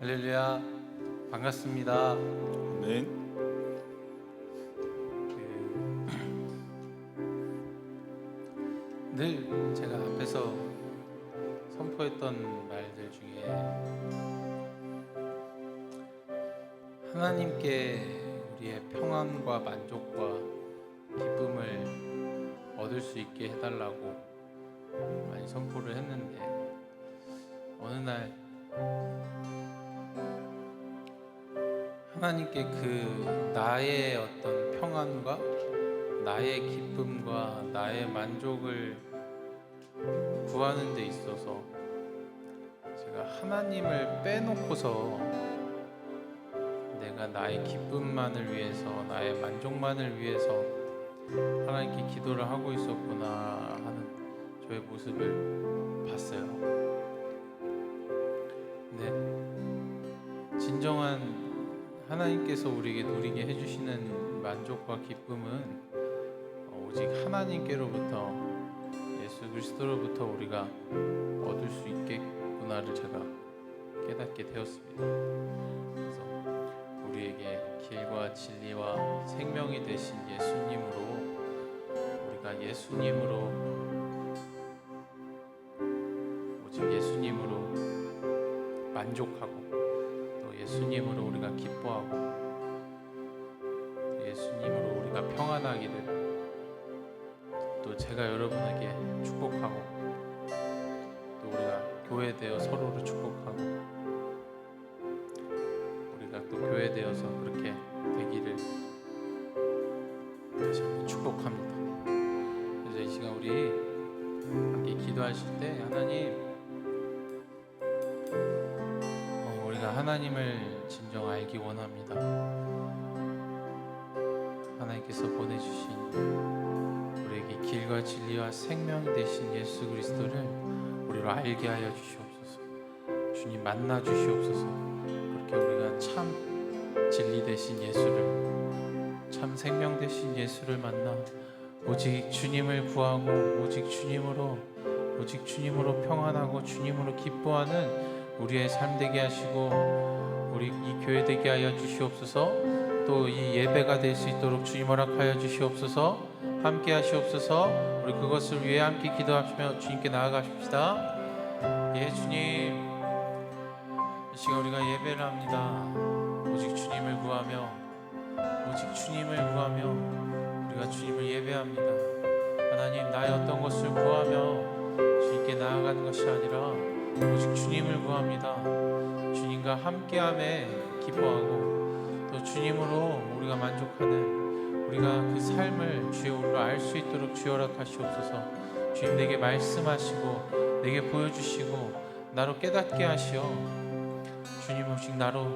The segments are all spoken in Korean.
할렐루야, 반갑습니다. 아멘. 늘 제가 앞에서 선포했던 말들 중에 하나님께 우리의 평안과 만족과 기쁨을 얻을 수 있게 해달라고 많이 선포를 했는데, 어느 날 하나님께 그 나의 어떤 평안과 나의 기쁨과 나의 만족을 구하는 데 있어서 제가 하나님을 빼놓고서 내가 나의 기쁨만을 위해서, 나의 만족만을 위해서 하나님께 기도를 하고 있었구나 하는 저의 모습을 봤어요. 근데 진정한 하나님께서 우리에게 누리게 해주시는 만족과 기쁨은 오직 하나님께로부터, 예수 그리스도로부터 우리가 얻을 수 있겠구나를 제가 깨닫게 되었습니다. 그래서 우리에게 길과 진리와 생명이 되신 예수님으로, 우리가 예수님으로, 오직 예수님으로 만족하고, 또 예수님으로 우리가 기뻐하고, 예수님으로 우리가 평안하기를, 또 제가 여러분에게 축복하고, 또 우리가 교회되어 서로를 축복하고, 우리가 또 교회되어서 그렇게 되기를 다시 한번 축복합니다. 그래서 이 시간 우리 함께 기도하실 때 하나님, 우리가 하나님을 진정 알기 원합니다. 하나님께서 보내주신 우리에게 길과 진리와 생명이 되신 예수 그리스도를 우리로 알게 하여 주시옵소서. 주님 만나 주시옵소서. 그렇게 우리가 참 진리 되신 예수를, 참 생명 되신 예수를 만나 오직 주님을 구하고, 오직 주님으로 평안하고 주님으로 기뻐하는 우리의 삶 되게 하시고, 우리 이 교회 되게 하여 주시옵소서. 또 이 예배가 될 수 있도록 주님 허락하여 주시옵소서. 함께 하시옵소서. 우리 그것을 위해 함께 기도하시며 주님께 나아가십시다. 예, 주님, 이 시간 우리가 예배를 합니다. 오직 주님을 구하며, 우리가 주님을 예배합니다. 하나님, 나의 어떤 것을 구하며 주님께 나아가는 것이 아니라 오직 주님을 구합니다. 주님과 함께함에 기뻐하고, 또 주님으로 우리가 만족하는, 우리가 그 삶을 주여 우리로 알 수 있도록 주여 허락하시옵소서. 주님, 내게 말씀하시고 내게 보여주시고 나로 깨닫게 하시어 주님, 오직 나로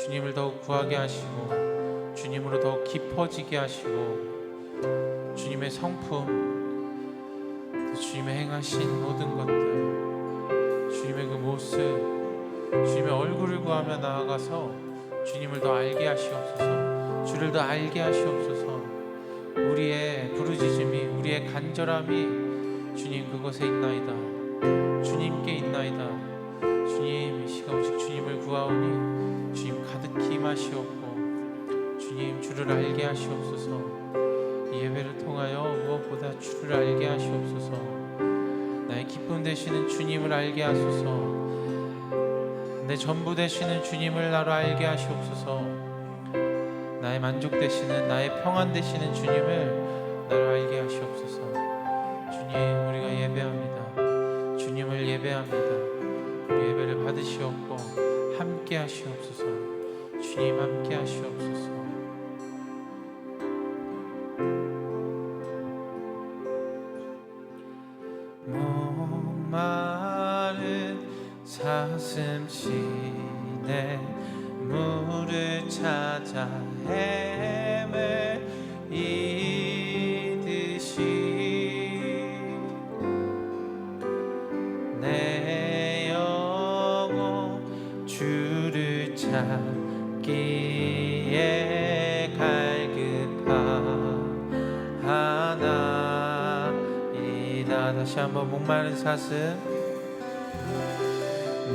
주님을 더욱 구하게 하시고, 주님으로 더욱 깊어지게 하시고, 주님의 성품, 주님의 행하신 모든 것들, 주님의 그 모습, 주님의 얼굴을 구하며 나아가서 주님을 더 알게 하시옵소서. 주를 더 알게 하시옵소서. 우리의 부르짖음이, 우리의 간절함이 주님 그곳에 있나이다. 주님께 있나이다. 주님, 이 시간 오직 주님을 구하오니 주님 가득히 임하시옵고, 주님 주를 알게 하시옵소서. 이 예배를 통하여 무엇보다 주를 알게 하시옵소서. 나의 기쁨 되시는 주님을 알게 하소서. 내 전부 되시는 주님을 나로 알게 하시옵소서. 나의 만족 되시는, 나의 평안 되시는 주님을 나로 알게 하시옵소서. 주님, 우리가 예배합니다. 주님을 예배합니다. 우리 예배를 받으시옵고 함께 하시옵소서. 주님 함께 하시옵소서. 목마른 사슴 시내 물을 찾아 헤매이듯이 내 영혼 주를 찾기에 갈급하나이다. 다시 한번 목마른 사슴,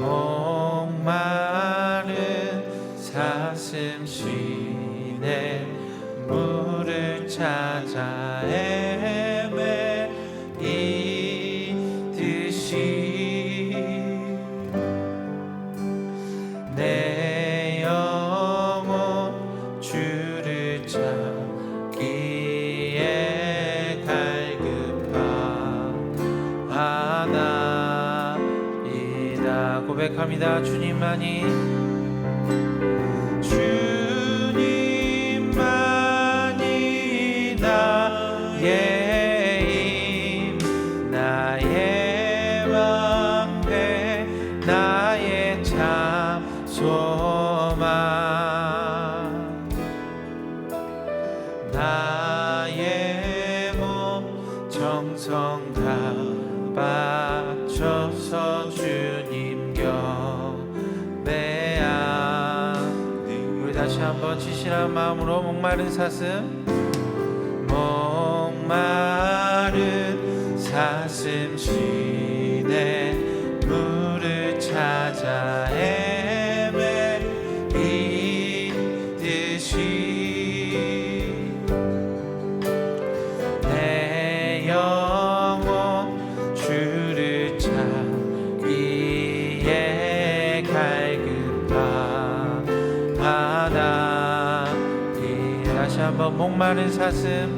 목마른 사슴 시내 물을 찾아 헤매이듯이 내 영혼 주를 찾기에 갈급하나이다. 고백합니다. 주님만이 나의 힘 나의 방패 나의 참 소망 나의 몸 정성 다 바쳐서 주님 곁에 우리 다시 한번 지실한 마음으로 목마른 사슴 목마른 사슴 시내 물을 찾아 헤매이듯이 내 영혼 주를 찾기에 갈급하다. 다시 한번 목마른 사슴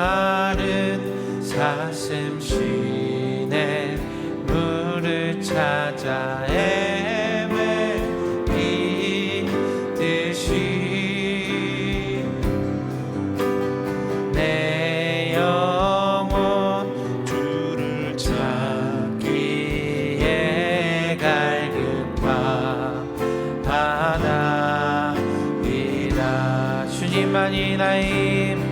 목마른 사슴 시내 물을 찾아 헤매이듯이 내 영혼 주를 찾기에 갈급하나이다. 주님만이 나의 힘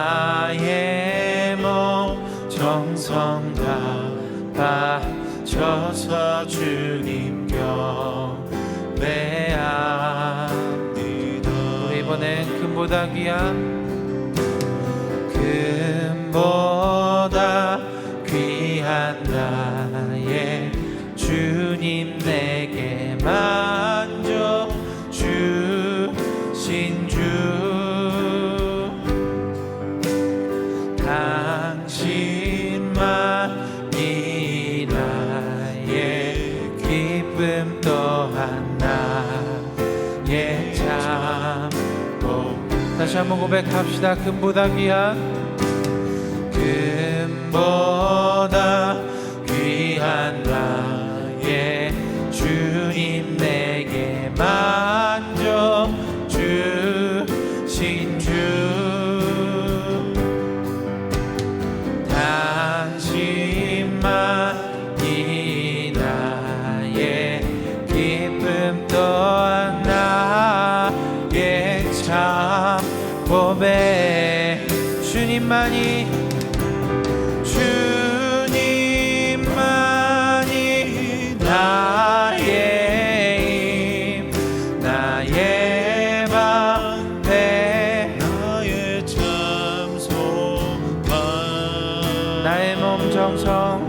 나의 몸 정성 다 바쳐서 주님 곁에 압니다. 우리 이번엔 금보다 귀한 금보다 귀한 나의 주님 내게 만져 주신 주 당신만이 나의 기쁨 또한 나의 참고 다시 한번 고백합시다. 금보다 귀한 금보다 귀한 나의 주님 내게 만져 주신 주 당신만이 나의 기쁨 또한 나의 참 고백 주님만이 나의 힘 나의 방패 나의 참 소망 나의 몸 정성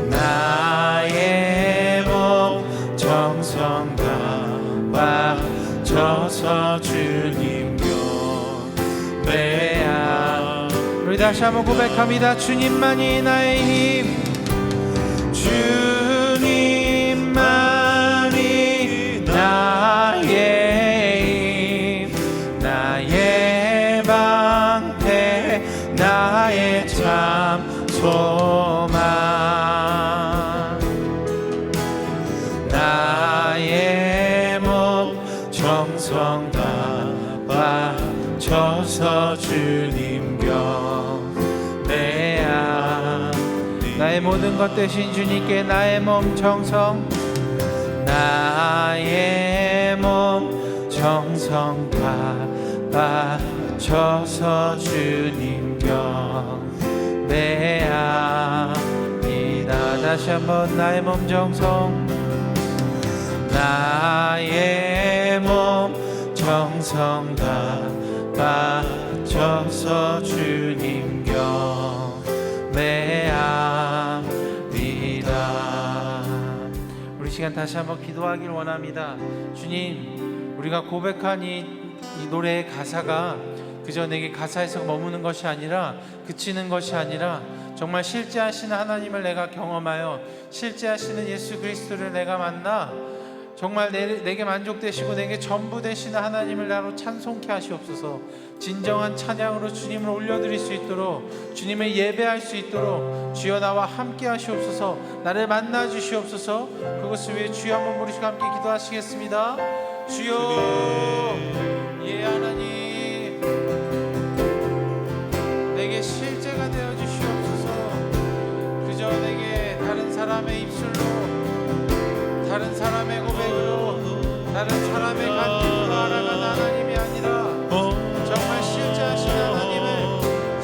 나의 몸 정성 다 바쳐서 주님 곁에 우리 다시 한번 고백합니다. 주님만이 나의 힘 주님만이 나의 힘 나의 방패 나의 참 소망 나의 몸 정성 다 바쳐서 주님 곁에 나의 모든 것 되신 주님께 나의 몸 정성 나의 몸 정성 다 바쳐서 주님 곁에 다시 한번 나의 몸 정성, 나의 몸 정성 다 바쳐서 주님 경배합니다. 우리 시간 다시 한번 기도하길 원합니다. 주님, 우리가 고백한 이 노래의 가사가 그저 내게 가사에서 머무는 것이 아니라, 그치는 것이 아니라 정말 실제하시는 하나님을 내가 경험하여 실제하시는 예수 그리스도를 내가 만나 정말 내게 만족되시고 내게 전부 되시는 하나님을 나로 찬송케 하시옵소서. 진정한 찬양으로 주님을 올려드릴 수 있도록, 주님을 예배할 수 있도록 주여 나와 함께 하시옵소서. 나를 만나 주시옵소서. 그것을 위해 주여 한번 부르시고 함께 기도하시겠습니다. 주여, 예 하나님, 내게 실제가 되어 주시옵소서. 그저 내게 다른 사람의 입술로, 다른 사람의 고백으로, 다른 사람의 간증으로 알아가는 하나님이 아니라 정말 실제하신 하나님을,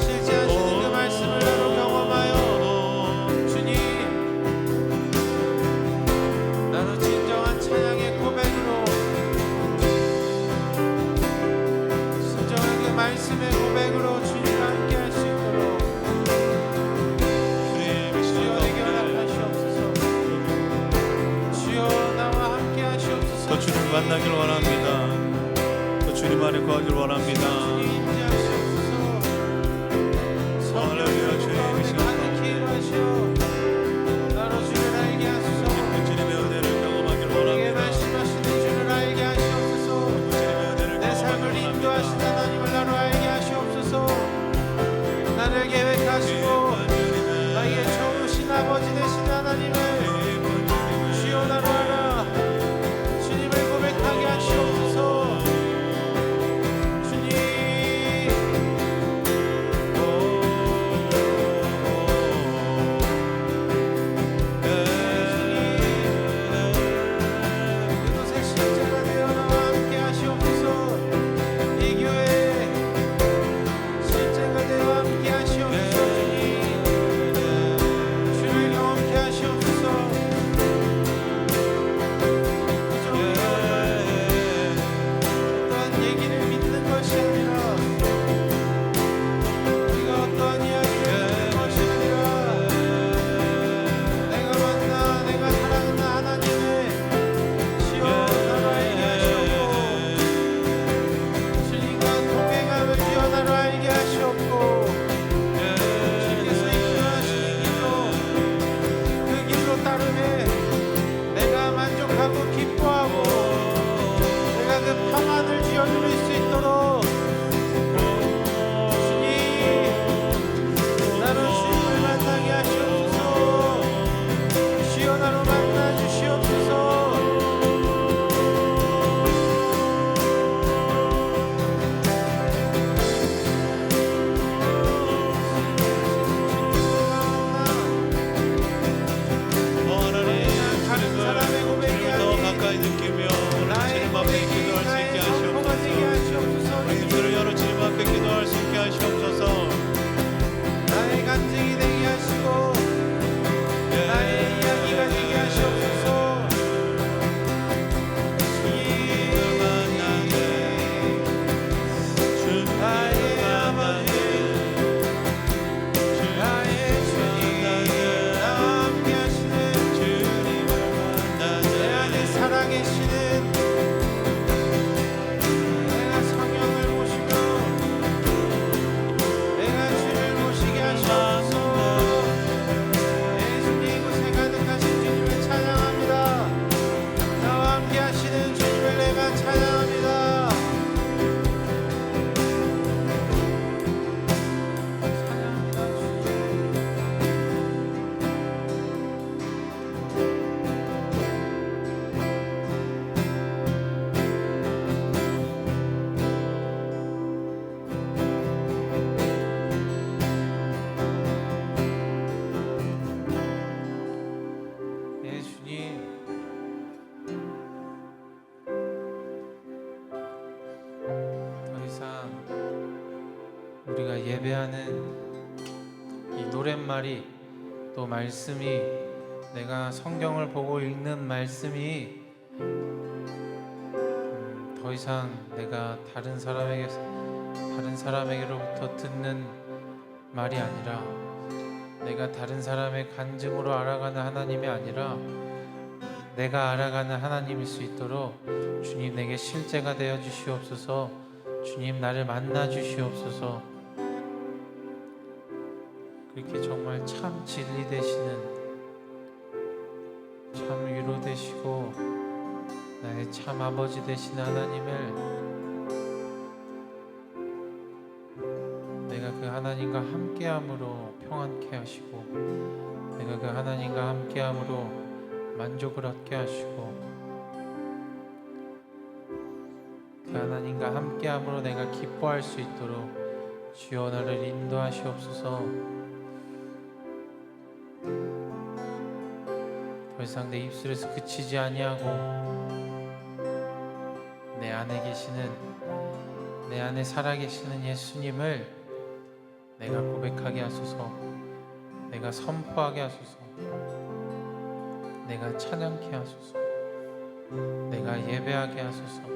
실제하시는 그 말씀을 나로 경험하여 주님, 나로 진정한 찬양의 고백으로, 진정한 그 말씀의 고백으로 주님과 함께 할 수 있도록 주여 내게 허락하시옵소서. 주여 나와 함께 하시옵소서. 더 주님을 만나길 원합니다. 더 주님 안에 거하길 원합니다. 주님 임재하시옵소서. 할렐루야. 주님 가득히 일하시어 나로 주를 알게 하소서. 주님의 은혜를 경험하길 내게 원합니다. 말씀하시는 주를 알게 하시옵소서. 주님의 은혜를 내 삶을 경험하길 인도하신 원합니다. 하나님을 나로 알게 하시옵소서. 나를 계획하시고 나에게 좋으신 아버지 되신 하나님을 주여 나로 알아 주님을 고백하게 하시옵소서. 주님, 이곳에 실제가 되어 나와 함께 하시옵소서. 이 교회에 실제가 되어 함께 하시옵소서. 주님, 주를 경험케 하시옵소서. 그저 우리가 어떠한 얘기를 믿는 것이 아니라, 우리가 어떠한 이야기를 듣는 것이 아니라, 내가 만나 내가 사랑하는 하나님을 주여 나로 알게 하시옵고, 주님과 동행함을 주여 나로 알게 하시옵고, 주님께서 이끌어가시는 길로, 그 길로 따르매 내가 만족하고 기뻐하고 내가 그 평안을 주여 누릴 수 있도록 주님, 나로 주님을 만나게 하시옵소서. 주여 나로 만나 주시옵소서. 다른 사람의 고백이 더 아닌 가까이 느끼며 나의 주님 앞에 고백이 기도할 수 나의 있게 성공가 되게 하시옵소서. 하시옵소서. 우리 입술을 열어 주님 앞에 기도할 수 있게 하시옵소서. 나의 간증이 되게 하시고 나의 이야기가 되게 하시옵소서. 나의 아버지, 나의 주님, 나와 함께 하시는 내 안에 살아계시는, 내가 성령을 모시며 내가 주를 모시게 하시옵소서. 예수님 이곳에 가득하신 주님을 찬양합니다. 나와 함께 하시는 주님을 내가 찬양합니다. 찬양합니다 주님. 예 주님, 더 이상 우리가 예배하는 이 노랫말이, 또 말씀이 내가 성경을 보고 읽는 말씀이 더 이상 내가 다른 사람에게로부터 듣는 말이 아니라, 내가 다른 사람의 간증으로 알아가는 하나님이 아니라 내가 알아가는 하나님일 수 있도록 주님 내게 실제가 되어 주시옵소서. 주님 나를 만나 주시옵소서. 그렇게 정말 참 진리 되시는, 참 위로 되시고 나의 참 아버지 되시는 하나님을 내가 그 하나님과 함께함으로 평안케 하시고, 내가 그 하나님과 함께함으로 만족을 얻게 하시고, 그 하나님과 함께함으로 내가 기뻐할 수 있도록 주여 나를 인도하시옵소서. 더 이상 내 입술에서 그치지 아니하고 내 안에 계시는, 내 안에 살아계시는 예수님을 내가 고백하게 하소서. 내가 선포하게 하소서. 내가 찬양케 하소서. 내가 예배하게 하소서.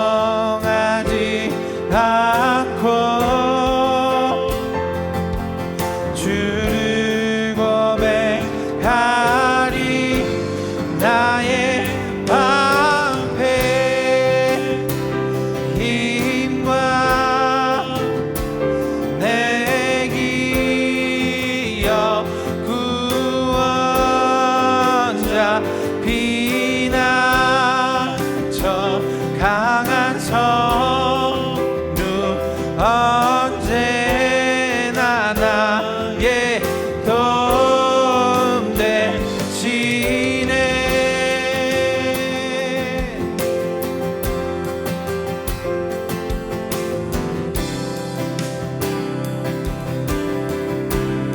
요동하지 않고 주를 고백하리. 나의 방패 힘과 내 기업 구원자 비난처 강한 성루 언제나 나의 도움 되시네.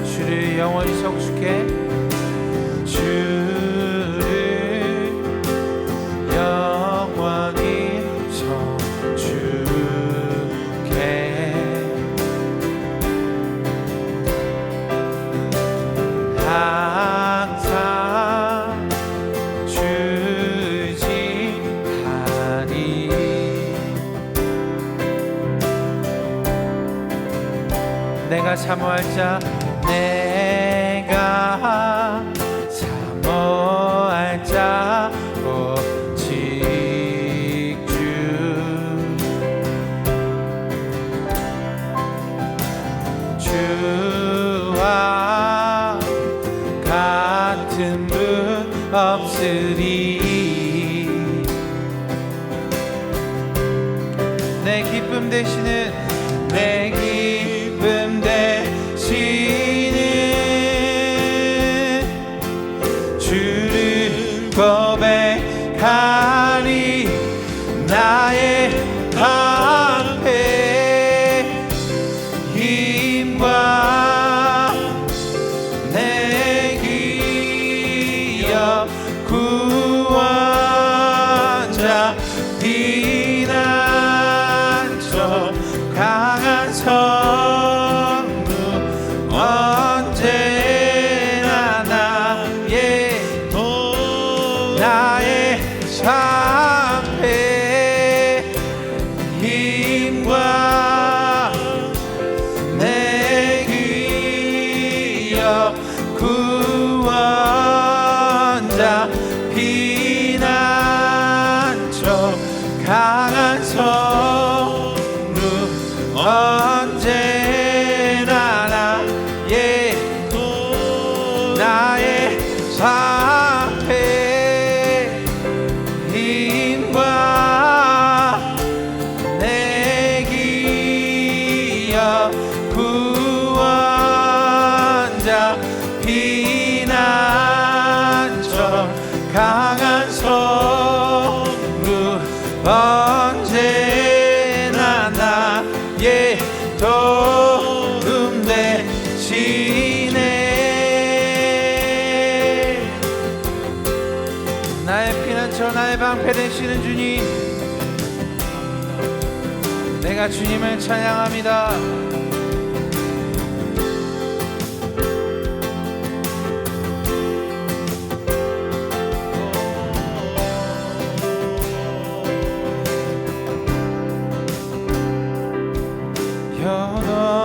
주를 영원히 성숙해. 주를 영원히 성축해. 항상 주지하리. 내가 사모할 자, 내가 사모할 자 오직 주. 주와 같은 분 없으리. 내 기쁨 되시는, 내 기쁨 되시는 주를 고백하리. 나의 방패 피난처 강한 성루 언제나 나의 참패 힘과 내 기억 구원자 피난처 강한 성루 언제나 나의 참패 힘과 내 기억 구원자 피난처 강한 성루 언제나 나의 도움 되시네. 나의 피난처 나의 방패 되시는 주님, 내가 주님을 찬양합니다.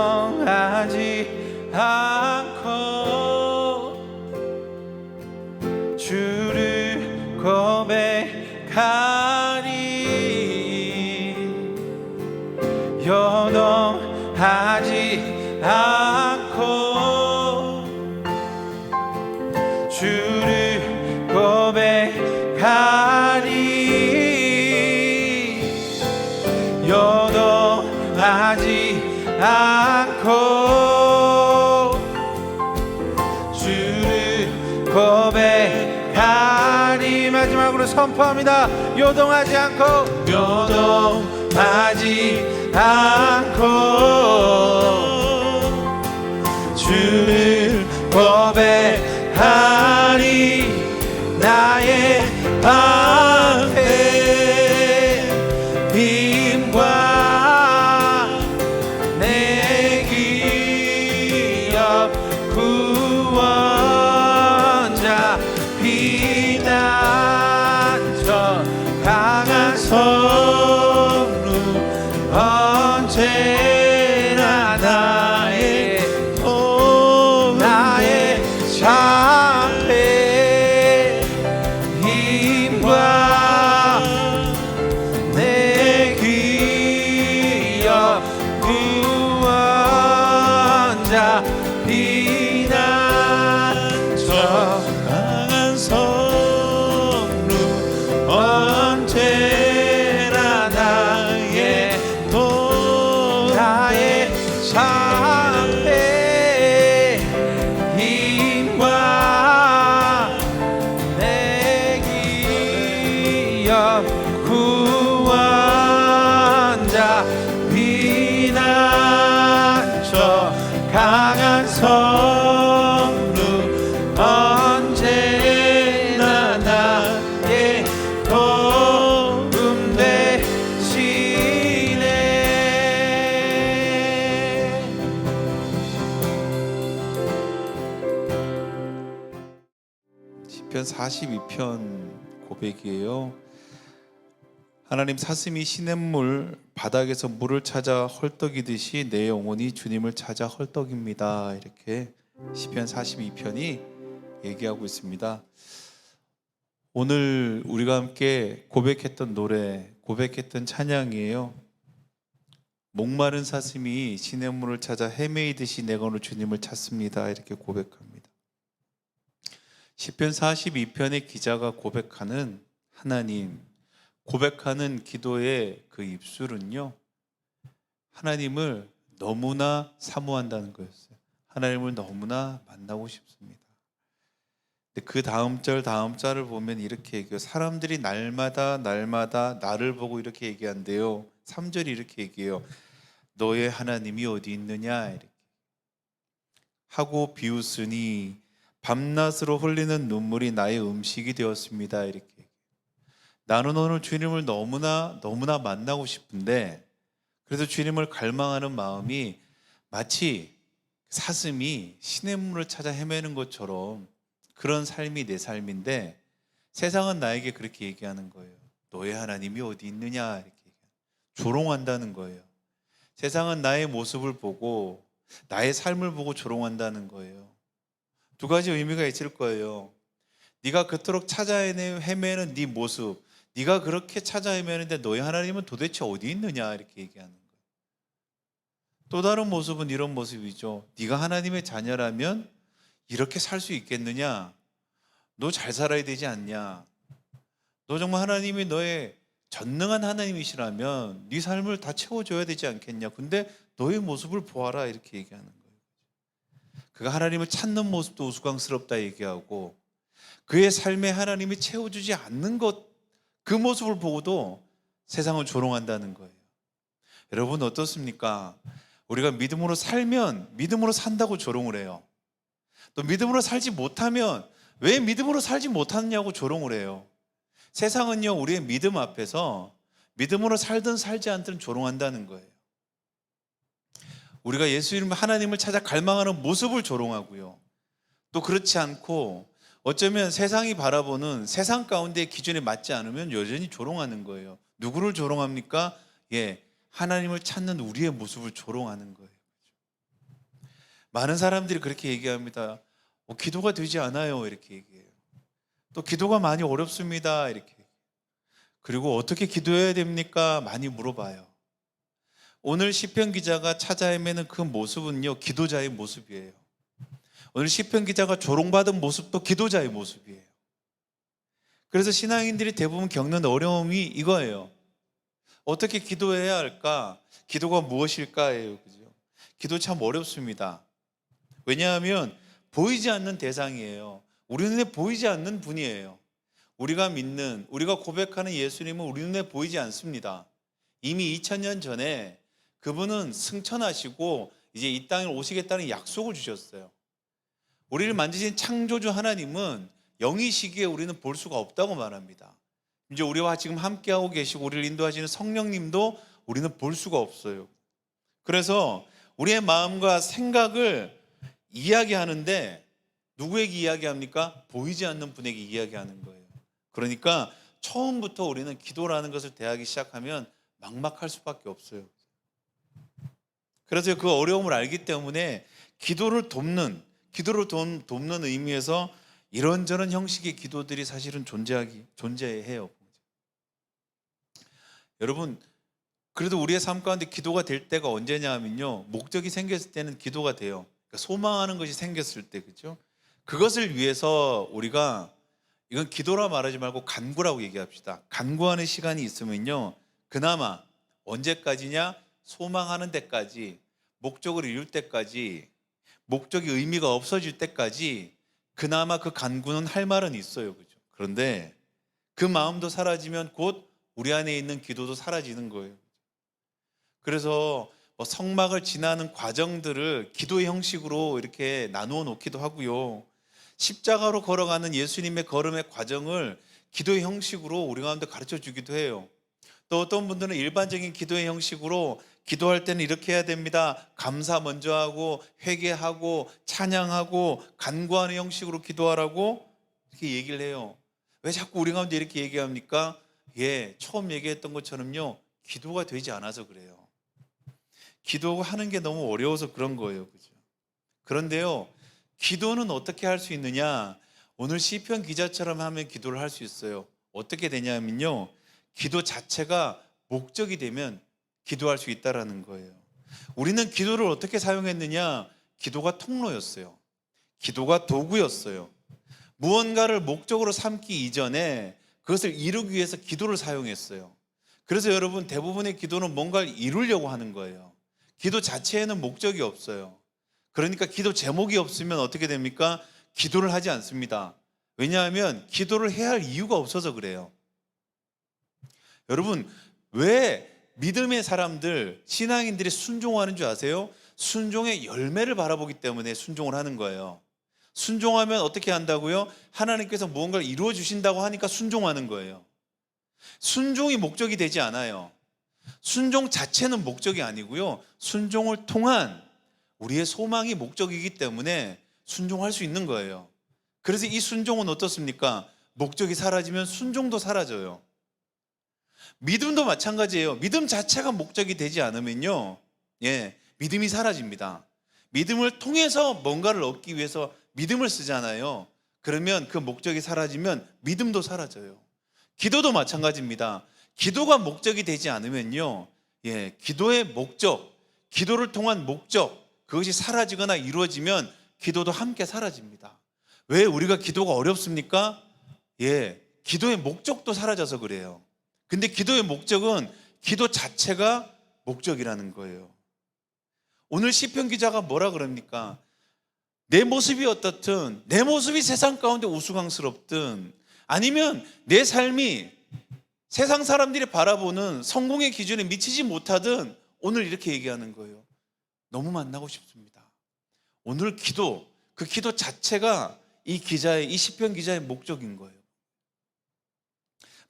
변함하지 않고 주를 고백하리. 변함하지 않고 주를 고백하리. 변함하지 않고 주를 고백하리. 마지막으로 선포합니다. 요동하지 않고 요동하지 않고 주를 고백하리. 나의 방패 힘과 내 기억 구원자 피난처 강한 성루 언제나 나의 참패 힘과 내 기억 구원자 피난처 강한 성루 언제나 나의 참패 힘과 내 기억 구원자 피난처 강한 성루 언제나 나의 도움 되시네. 시편 42편 고백이에요. 하나님, 사슴이 시냇물 바닥에서 물을 찾아 헐떡이듯이 내 영혼이 주님을 찾아 헐떡입니다. 이렇게 시편 42편이 얘기하고 있습니다. 오늘 우리가 함께 고백했던 노래, 고백했던 찬양이에요. 목마른 사슴이 시냇물을 찾아 헤매이듯이 내가 오늘 주님을 찾습니다. 이렇게 고백합니다. 시편 42편의 기자가 고백하는 하나님, 고백하는 기도의 그 입술은요, 하나님을 너무나 사모한다는 거였어요. 하나님을 너무나 만나고 싶습니다. 근데 그 다음 절을 보면 이렇게 얘기해요. 사람들이 날마다 나를 보고 이렇게 얘기한대요. 3절이 이렇게 얘기해요. 너의 하나님이 어디 있느냐 이렇게 하고 비웃으니 밤낮으로 흘리는 눈물이 나의 음식이 되었습니다. 이렇게 나는 오늘 주님을 너무나 만나고 싶은데 그래서 주님을 갈망하는 마음이 마치 사슴이 시냇물을 찾아 헤매는 것처럼 그런 삶이 내 삶인데 세상은 나에게 그렇게 얘기하는 거예요. 너의 하나님이 어디 있느냐 이렇게 조롱한다는 거예요. 세상은 나의 모습을 보고 나의 삶을 보고 조롱한다는 거예요. 두 가지 의미가 있을 거예요. 네가 그토록 찾아 헤매는 네 모습, 네가 그렇게 찾아 헤매는데 너의 하나님은 도대체 어디 있느냐 이렇게 얘기하는 거예요. 또 다른 모습은 이런 모습이죠. 네가 하나님의 자녀라면 이렇게 살 수 있겠느냐? 너 잘 살아야 되지 않냐? 너 정말 하나님이 너의 전능한 하나님이시라면 네 삶을 다 채워줘야 되지 않겠냐? 근데 너의 모습을 보아라 이렇게 얘기하는 거예요. 그가 하나님을 찾는 모습도 우스꽝스럽다 얘기하고 그의 삶에 하나님이 채워주지 않는 것, 그 모습을 보고도 세상을 조롱한다는 거예요. 여러분 어떻습니까? 우리가 믿음으로 살면 믿음으로 산다고 조롱을 해요. 또 믿음으로 살지 못하면 왜 믿음으로 살지 못하느냐고 조롱을 해요. 세상은요 우리의 믿음 앞에서 믿음으로 살든 살지 않든 조롱한다는 거예요. 우리가 예수 이름 하나님을 찾아 갈망하는 모습을 조롱하고요. 또 그렇지 않고 어쩌면 세상이 바라보는 세상 가운데의 기준에 맞지 않으면 여전히 조롱하는 거예요. 누구를 조롱합니까? 하나님을 찾는 우리의 모습을 조롱하는 거예요. 많은 사람들이 그렇게 얘기합니다. 기도가 되지 않아요 이렇게 얘기해요. 또 기도가 많이 어렵습니다 이렇게. 그리고 어떻게 기도해야 됩니까? 많이 물어봐요. 오늘 시편 기자가 찾아 헤매는 그 모습은요 기도자의 모습이에요. 오늘 시편 기자가 조롱받은 모습도 기도자의 모습이에요. 그래서 신앙인들이 대부분 겪는 어려움이 이거예요. 어떻게 기도해야 할까? 기도가 무엇일까예요. 그죠? 기도 참 어렵습니다. 왜냐하면 보이지 않는 대상이에요. 우리 눈에 보이지 않는 분이에요. 우리가 믿는, 우리가 고백하는 예수님은 우리 눈에 보이지 않습니다. 이미 2000년 전에 그분은 승천하시고 이제 이 땅에 오시겠다는 약속을 주셨어요. 우리를 만드신 창조주 하나님은 영이시기에 우리는 볼 수가 없다고 말합니다. 이제 우리와 지금 함께하고 계시고 우리를 인도하시는 성령님도 우리는 볼 수가 없어요. 그래서 우리의 마음과 생각을 이야기하는데 누구에게 이야기합니까? 보이지 않는 분에게 이야기하는 거예요. 그러니까 처음부터 우리는 기도라는 것을 대하기 시작하면 막막할 수밖에 없어요. 그래서 그 어려움을 알기 때문에 기도를 돕는 의미에서 이런저런 형식의 기도들이 사실은 존재해요. 여러분, 그래도 우리의 삶 가운데 기도가 될 때가 언제냐 하면요, 목적이 생겼을 때는 기도가 돼요. 그러니까 소망하는 것이 생겼을 때, 그렇죠? 그것을 위해서 우리가 이건 기도라 말하지 말고 간구라고 얘기합시다. 간구하는 시간이 있으면요, 그나마 언제까지냐? 소망하는 데까지, 목적을 이룰 때까지, 목적이 의미가 없어질 때까지 그나마 그 간구는 할 말은 있어요. 그죠? 그런데 그 마음도 사라지면 곧 우리 안에 있는 기도도 사라지는 거예요. 그래서 성막을 지나는 과정들을 기도의 형식으로 이렇게 나누어 놓기도 하고요. 십자가로 걸어가는 예수님의 걸음의 과정을 기도의 형식으로 우리 가운데 가르쳐 주기도 해요. 또 어떤 분들은 일반적인 기도의 형식으로 기도할 때는 이렇게 해야 됩니다. 감사 먼저 하고 회개하고 찬양하고 간구하는 형식으로 기도하라고 이렇게 얘기를 해요. 왜 자꾸 우리 가운데 이렇게 얘기합니까? 처음 얘기했던 것처럼요, 기도가 되지 않아서 그래요. 기도하는 게 너무 어려워서 그런 거예요. 그죠? 그런데요, 기도는 어떻게 할 수 있느냐? 오늘 시편 기자처럼 하면 기도를 할 수 있어요. 어떻게 되냐면요, 기도 자체가 목적이 되면 기도할 수 있다라는 거예요. 우리는 기도를 어떻게 사용했느냐? 기도가 통로였어요. 기도가 도구였어요. 무언가를 목적으로 삼기 이전에 그것을 이루기 위해서 기도를 사용했어요. 그래서 여러분, 대부분의 기도는 뭔가를 이루려고 하는 거예요. 기도 자체에는 목적이 없어요. 그러니까 기도 제목이 없으면 어떻게 됩니까? 기도를 하지 않습니다. 왜냐하면 기도를 해야 할 이유가 없어서 그래요. 여러분, 왜 믿음의 사람들, 신앙인들이 순종하는 줄 아세요? 순종의 열매를 바라보기 때문에 순종을 하는 거예요. 순종하면 어떻게 한다고요? 하나님께서 무언가를 이루어 주신다고 하니까 순종하는 거예요. 순종이 목적이 되지 않아요. 순종 자체는 목적이 아니고요. 순종을 통한 우리의 소망이 목적이기 때문에 순종할 수 있는 거예요. 그래서 이 순종은 어떻습니까? 목적이 사라지면 순종도 사라져요. 믿음도 마찬가지예요. 믿음 자체가 목적이 되지 않으면요, 믿음이 사라집니다. 믿음을 통해서 뭔가를 얻기 위해서 믿음을 쓰잖아요. 그러면 그 목적이 사라지면 믿음도 사라져요. 기도도 마찬가지입니다. 기도가 목적이 되지 않으면요, 기도의 목적, 기도를 통한 목적, 그것이 사라지거나 이루어지면 기도도 함께 사라집니다. 왜 우리가 기도가 어렵습니까? 기도의 목적도 사라져서 그래요. 근데 기도의 목적은 기도 자체가 목적이라는 거예요. 오늘 시편 기자가 뭐라 그럽니까? 내 모습이 어떻든, 내 모습이 세상 가운데 우스꽝스럽든, 아니면 내 삶이 세상 사람들이 바라보는 성공의 기준에 미치지 못하든, 오늘 이렇게 얘기하는 거예요. 너무 만나고 싶습니다. 오늘 기도, 그 기도 자체가 이 시편 기자의 목적인 거예요.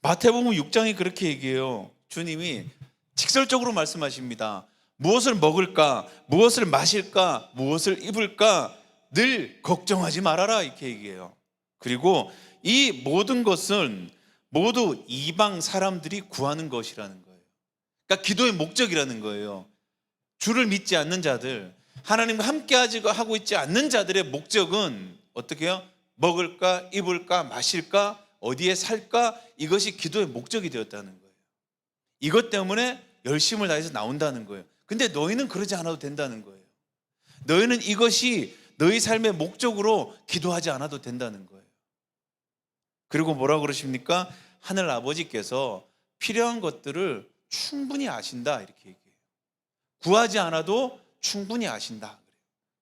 마태복음 6장이 그렇게 얘기해요. 주님이 직설적으로 말씀하십니다. 무엇을 먹을까, 무엇을 마실까, 무엇을 입을까 늘 걱정하지 말아라, 이렇게 얘기해요. 그리고 이 모든 것은 모두 이방 사람들이 구하는 것이라는 거예요. 그러니까 기도의 목적이라는 거예요. 주를 믿지 않는 자들, 하나님과 함께 하고 있지 않는 자들의 목적은 어떻게 해요? 먹을까, 입을까, 마실까, 어디에 살까, 이것이 기도의 목적이 되었다는 거예요. 이것 때문에 열심을 다해서 나온다는 거예요. 근데 너희는 그러지 않아도 된다는 거예요. 너희는 이것이 너희 삶의 목적으로 기도하지 않아도 된다는 거예요. 그리고 뭐라 그러십니까? 하늘 아버지께서 필요한 것들을 충분히 아신다, 이렇게 얘기해요. 구하지 않아도 충분히 아신다.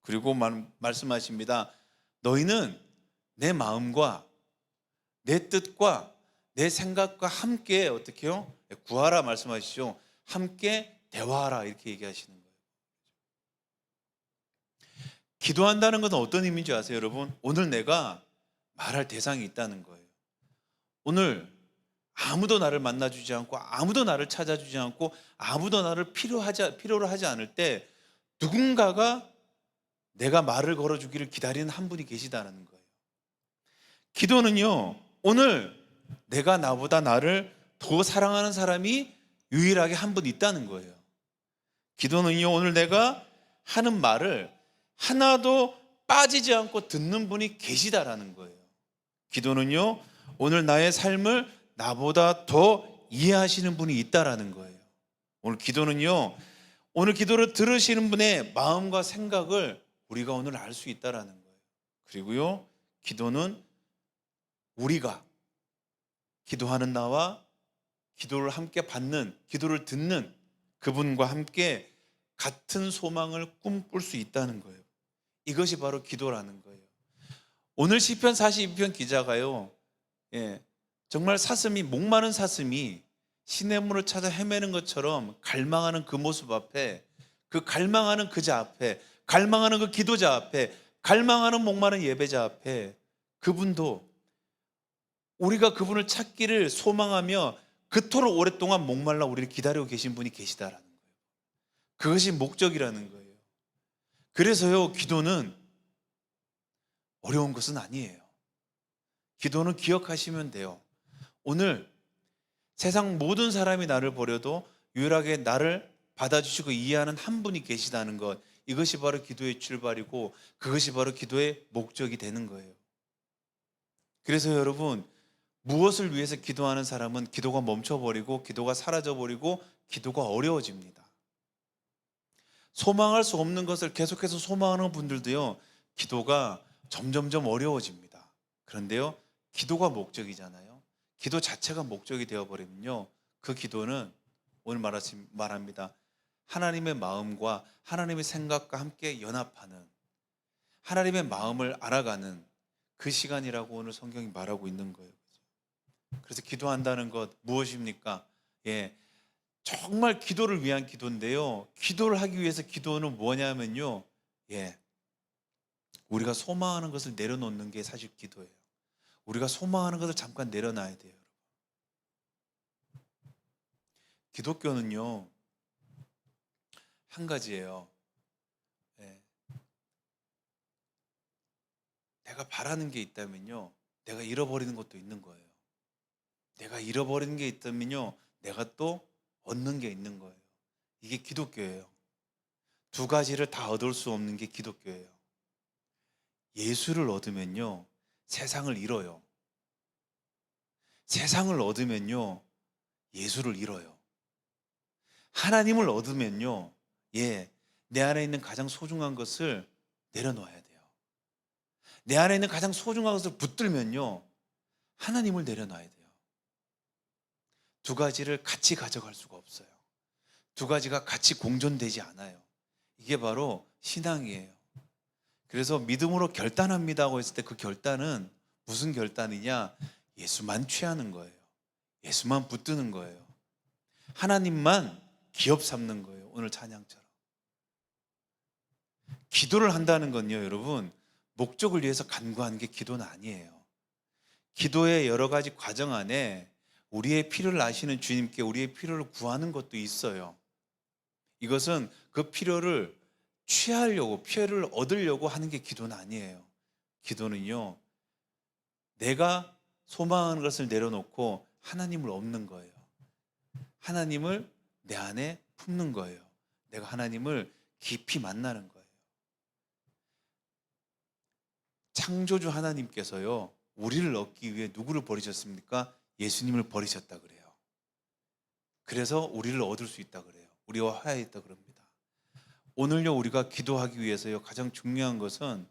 그리고 말씀하십니다. 너희는 내 마음과 내 뜻과 내 생각과 함께 어떻게 해요? 구하라 말씀하시죠. 함께 대화하라, 이렇게 얘기하시는 거예요. 기도한다는 것은 어떤 의미인지 아세요, 여러분? 오늘 내가 말할 대상이 있다는 거예요. 오늘 아무도 나를 만나주지 않고, 아무도 나를 찾아주지 않고, 아무도 나를 필요로 하지 않을 때 누군가가 내가 말을 걸어주기를 기다리는 한 분이 계시다는 거예요. 기도는요, 오늘 내가 나보다 나를 더 사랑하는 사람이 유일하게 한 분 있다는 거예요. 기도는요, 오늘 내가 하는 말을 하나도 빠지지 않고 듣는 분이 계시다라는 거예요. 기도는요, 오늘 나의 삶을 나보다 더 이해하시는 분이 있다라는 거예요. 오늘 기도는요, 오늘 기도를 들으시는 분의 마음과 생각을 우리가 오늘 알 수 있다라는 거예요. 그리고요, 기도는 우리가 기도하는 나와 기도를 함께 받는, 기도를 듣는 그분과 함께 같은 소망을 꿈꿀 수 있다는 거예요. 이것이 바로 기도라는 거예요. 오늘 시편 42편 기자가요, 정말 목마른 사슴이 시냇물을 찾아 헤매는 것처럼 갈망하는 그 모습 앞에, 그 갈망하는 그자 앞에, 갈망하는 그 기도자 앞에, 갈망하는 목마른 예배자 앞에 그분도 우리가 그분을 찾기를 소망하며 그토록 오랫동안 목말라 우리를 기다리고 계신 분이 계시다라는 거예요. 그것이 목적이라는 거예요. 그래서요, 기도는 어려운 것은 아니에요. 기도는 기억하시면 돼요. 오늘 세상 모든 사람이 나를 버려도 유일하게 나를 받아주시고 이해하는 한 분이 계시다는 것, 이것이 바로 기도의 출발이고 그것이 바로 기도의 목적이 되는 거예요. 그래서 여러분, 무엇을 위해서 기도하는 사람은 기도가 멈춰버리고 기도가 사라져버리고 기도가 어려워집니다. 소망할 수 없는 것을 계속해서 소망하는 분들도요, 기도가 점점점 어려워집니다. 그런데요, 기도가 목적이잖아요. 기도 자체가 목적이 되어버리면요, 그 기도는 오늘 말합니다. 하나님의 마음과 하나님의 생각과 함께 연합하는, 하나님의 마음을 알아가는 그 시간이라고 오늘 성경이 말하고 있는 거예요. 그래서 기도한다는 것 무엇입니까? 정말 기도를 위한 기도인데요, 기도를 하기 위해서 기도는 뭐냐면요, 우리가 소망하는 것을 내려놓는 게 사실 기도예요. 우리가 소망하는 것을 잠깐 내려놔야 돼요. 기독교는요 한 가지예요. 예. 내가 바라는 게 있다면요 내가 잃어버리는 것도 있는 거예요. 내가 잃어버리는 게 있다면요 내가 또 얻는 게 있는 거예요. 이게 기독교예요. 두 가지를 다 얻을 수 없는 게 기독교예요. 예수를 얻으면요 세상을 잃어요. 세상을 얻으면요 예수를 잃어요. 하나님을 얻으면요 내 안에 있는 가장 소중한 것을 내려놓아야 돼요. 내 안에 있는 가장 소중한 것을 붙들면요 하나님을 내려놔야 돼요. 두 가지를 같이 가져갈 수가 없어요. 두 가지가 같이 공존되지 않아요. 이게 바로 신앙이에요. 그래서 믿음으로 결단합니다고 했을 때 그 결단은 무슨 결단이냐? 예수만 취하는 거예요. 예수만 붙드는 거예요. 하나님만 기업 삼는 거예요. 오늘 찬양처럼. 기도를 한다는 건요, 여러분, 목적을 위해서 간구하는 게 기도는 아니에요. 기도의 여러 가지 과정 안에 우리의 필요를 아시는 주님께 우리의 필요를 구하는 것도 있어요. 이것은 그 필요를 취하려고, 필요를 얻으려고 하는 게 기도는 아니에요. 기도는요, 내가 소망하는 것을 내려놓고 하나님을 얻는 거예요. 하나님을 내 안에 품는 거예요. 내가 하나님을 깊이 만나는 거예요. 창조주 하나님께서요, 우리를 얻기 위해 누구를 버리셨습니까? 예수님을 버리셨다 그래요. 그래서 우리를 얻을 수 있다 그래요. 우리와 화해했다 그럽니다. 오늘요, 우리가 기도하기 위해서요, 가장 중요한 것은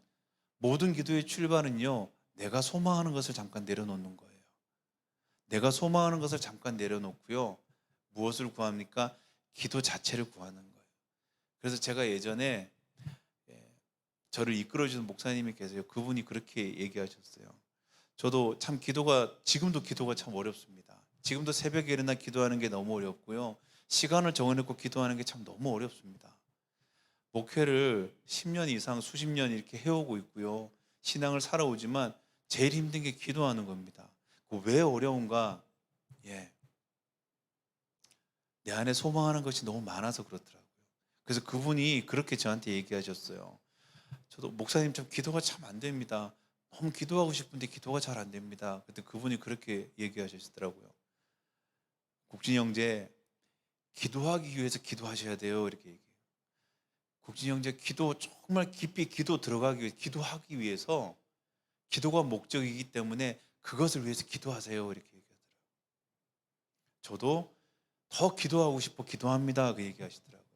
모든 기도의 출발은요, 내가 소망하는 것을 잠깐 내려놓는 거예요. 내가 소망하는 것을 잠깐 내려놓고요, 무엇을 구합니까? 기도 자체를 구하는 거예요. 그래서 제가 예전에 저를 이끌어주는 목사님이 계세요. 그분이 그렇게 얘기하셨어요. 저도 참 지금도 기도가 참 어렵습니다. 지금도 새벽에 일어나 기도하는 게 너무 어렵고요. 시간을 정해놓고 기도하는 게 참 너무 어렵습니다. 목회를 10년 이상 수십 년 이렇게 해오고 있고요. 신앙을 살아오지만 제일 힘든 게 기도하는 겁니다. 왜 어려운가? 내 안에 소망하는 것이 너무 많아서 그렇더라고요. 그래서 그분이 그렇게 저한테 얘기하셨어요. 저도 목사님 참 기도가 참 안 됩니다. 너무 기도하고 싶은데 기도가 잘 안 됩니다. 그때 그분이 그렇게 얘기하시더라고요. 국진이 형제, 기도하기 위해서 기도하셔야 돼요. 이렇게 얘기해요. 국진이 형제, 기도 정말 깊이 들어가기 위해 기도하기 위해서 기도가 목적이기 때문에 그것을 위해서 기도하세요. 이렇게 얘기하더라고요. 저도 더 기도하고 싶어 기도합니다. 그 얘기하시더라고요.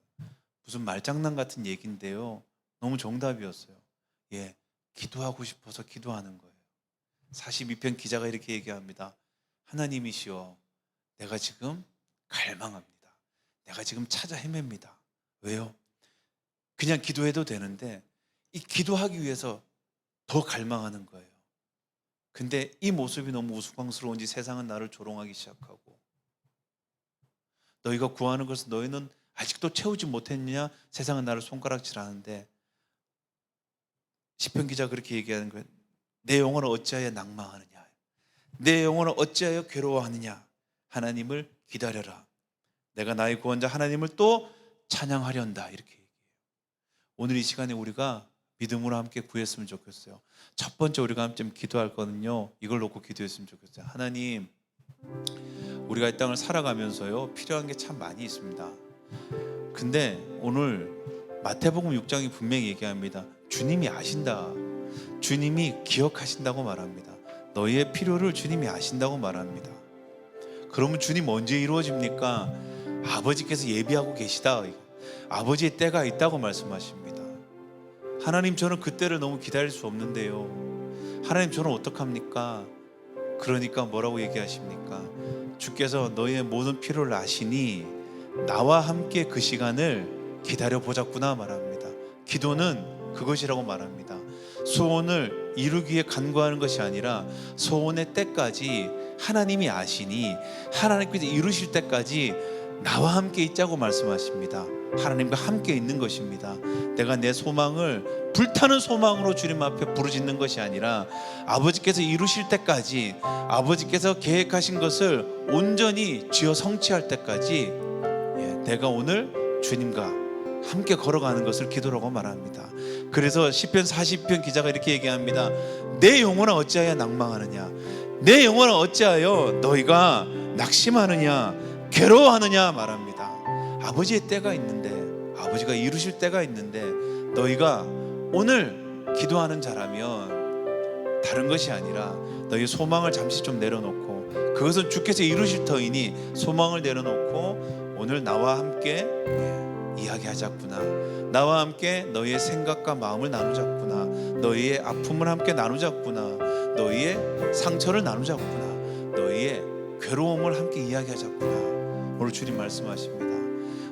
무슨 말장난 같은 얘기인데요. 너무 정답이었어요. 기도하고 싶어서 기도하는 거예요. 42편 기자가 이렇게 얘기합니다. 하나님이시여, 내가 지금 갈망합니다. 내가 지금 찾아 헤맵니다. 왜요? 그냥 기도해도 되는데 이 기도하기 위해서 더 갈망하는 거예요. 근데 이 모습이 너무 우스꽝스러운지 세상은 나를 조롱하기 시작하고, 너희가 구하는 것을 너희는 아직도 채우지 못했느냐? 세상은 나를 손가락질하는데, 시편 기자 그렇게 얘기하는 거예요. 내 영혼을 어찌하여 낭망하느냐? 내 영혼을 어찌하여 괴로워하느냐? 하나님을 기다려라. 내가 나의 구원자 하나님을 또 찬양하련다. 이렇게 얘기해요. 오늘 이 시간에 우리가 믿음으로 함께 구했으면 좋겠어요. 첫 번째 우리가 함께 기도할 거는요, 이걸 놓고 기도했으면 좋겠어요. 하나님, 우리가 이 땅을 살아가면서요, 필요한 게 참 많이 있습니다. 근데 오늘 마태복음 6장이 분명히 얘기합니다. 주님이 아신다. 주님이 기억하신다고 말합니다. 너희의 필요를 주님이 아신다고 말합니다. 그러면 주님 언제 이루어집니까? 아버지께서 예비하고 계시다. 아버지의 때가 있다고 말씀하십니다. 하나님, 저는 그 때를 너무 기다릴 수 없는데요. 하나님, 저는 어떡합니까? 그러니까 뭐라고 얘기하십니까? 주께서 너희의 모든 필요를 아시니 나와 함께 그 시간을 기다려보자꾸나 말합니다. 기도는 그것이라고 말합니다. 소원을 이루기 위해 간구하는 것이 아니라 소원의 때까지 하나님이 아시니 하나님께서 이루실 때까지 나와 함께 있자고 말씀하십니다. 하나님과 함께 있는 것입니다. 내가 내 소망을 불타는 소망으로 주님 앞에 부르짖는 것이 아니라 아버지께서 이루실 때까지, 아버지께서 계획하신 것을 온전히 쥐어 성취할 때까지 내가 오늘 주님과 함께 걸어가는 것을 기도라고 말합니다. 그래서 시편 40편 기자가 이렇게 얘기합니다. 내 영혼아 어찌하여 낭망하느냐, 내 영혼아 어찌하여 너희가 낙심하느냐, 괴로워하느냐 말합니다. 아버지의 때가 있는데, 아버지가 이루실 때가 있는데, 너희가 오늘 기도하는 자라면 다른 것이 아니라 너희 소망을 잠시 좀 내려놓고, 그것은 주께서 이루실 터이니 소망을 내려놓고 오늘 나와 함께 이야기하자꾸나, 나와 함께 너희의 생각과 마음을 나누자꾸나, 너희의 아픔을 함께 나누자꾸나, 너희의 상처를 나누자꾸나, 너희의 괴로움을 함께 이야기하자꾸나. 오늘 주님 말씀하십니다.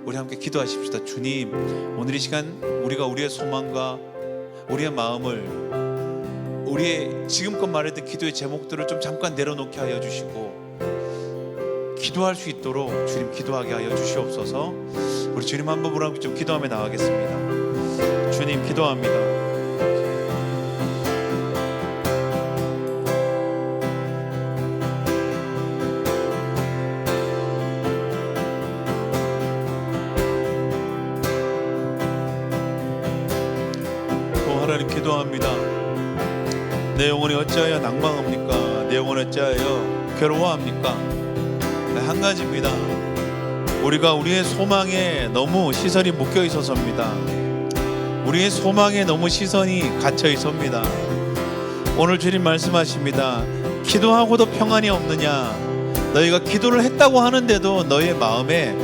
우리 함께 기도하십시다. 주님, 오늘 이 시간 우리가 우리의 소망과 우리의 마음을, 우리의 지금껏 말했던 기도의 제목들을 좀 잠깐 내려놓게 하여 주시고 기도할 수 있도록 주님 기도하게 하여 주시옵소서. 우리 주님 한 번으로 함께 좀 기도하며 나가겠습니다. 주님 기도합니다. 하나님 기도합니다. 내 영혼이 어찌하여 낭망합니까? 내 영혼이 어찌하여 괴로워합니까? 한 가지입니다. 우리가 우리의 소망에 너무 시선이 묶여 있어서입니다. 우리의 소망에 너무 시선이 갇혀 있습니다. 오늘 주님 말씀하십니다. 기도하고도 평안이 없느냐? 너희가 기도를 했다고 하는데도 너희의 마음에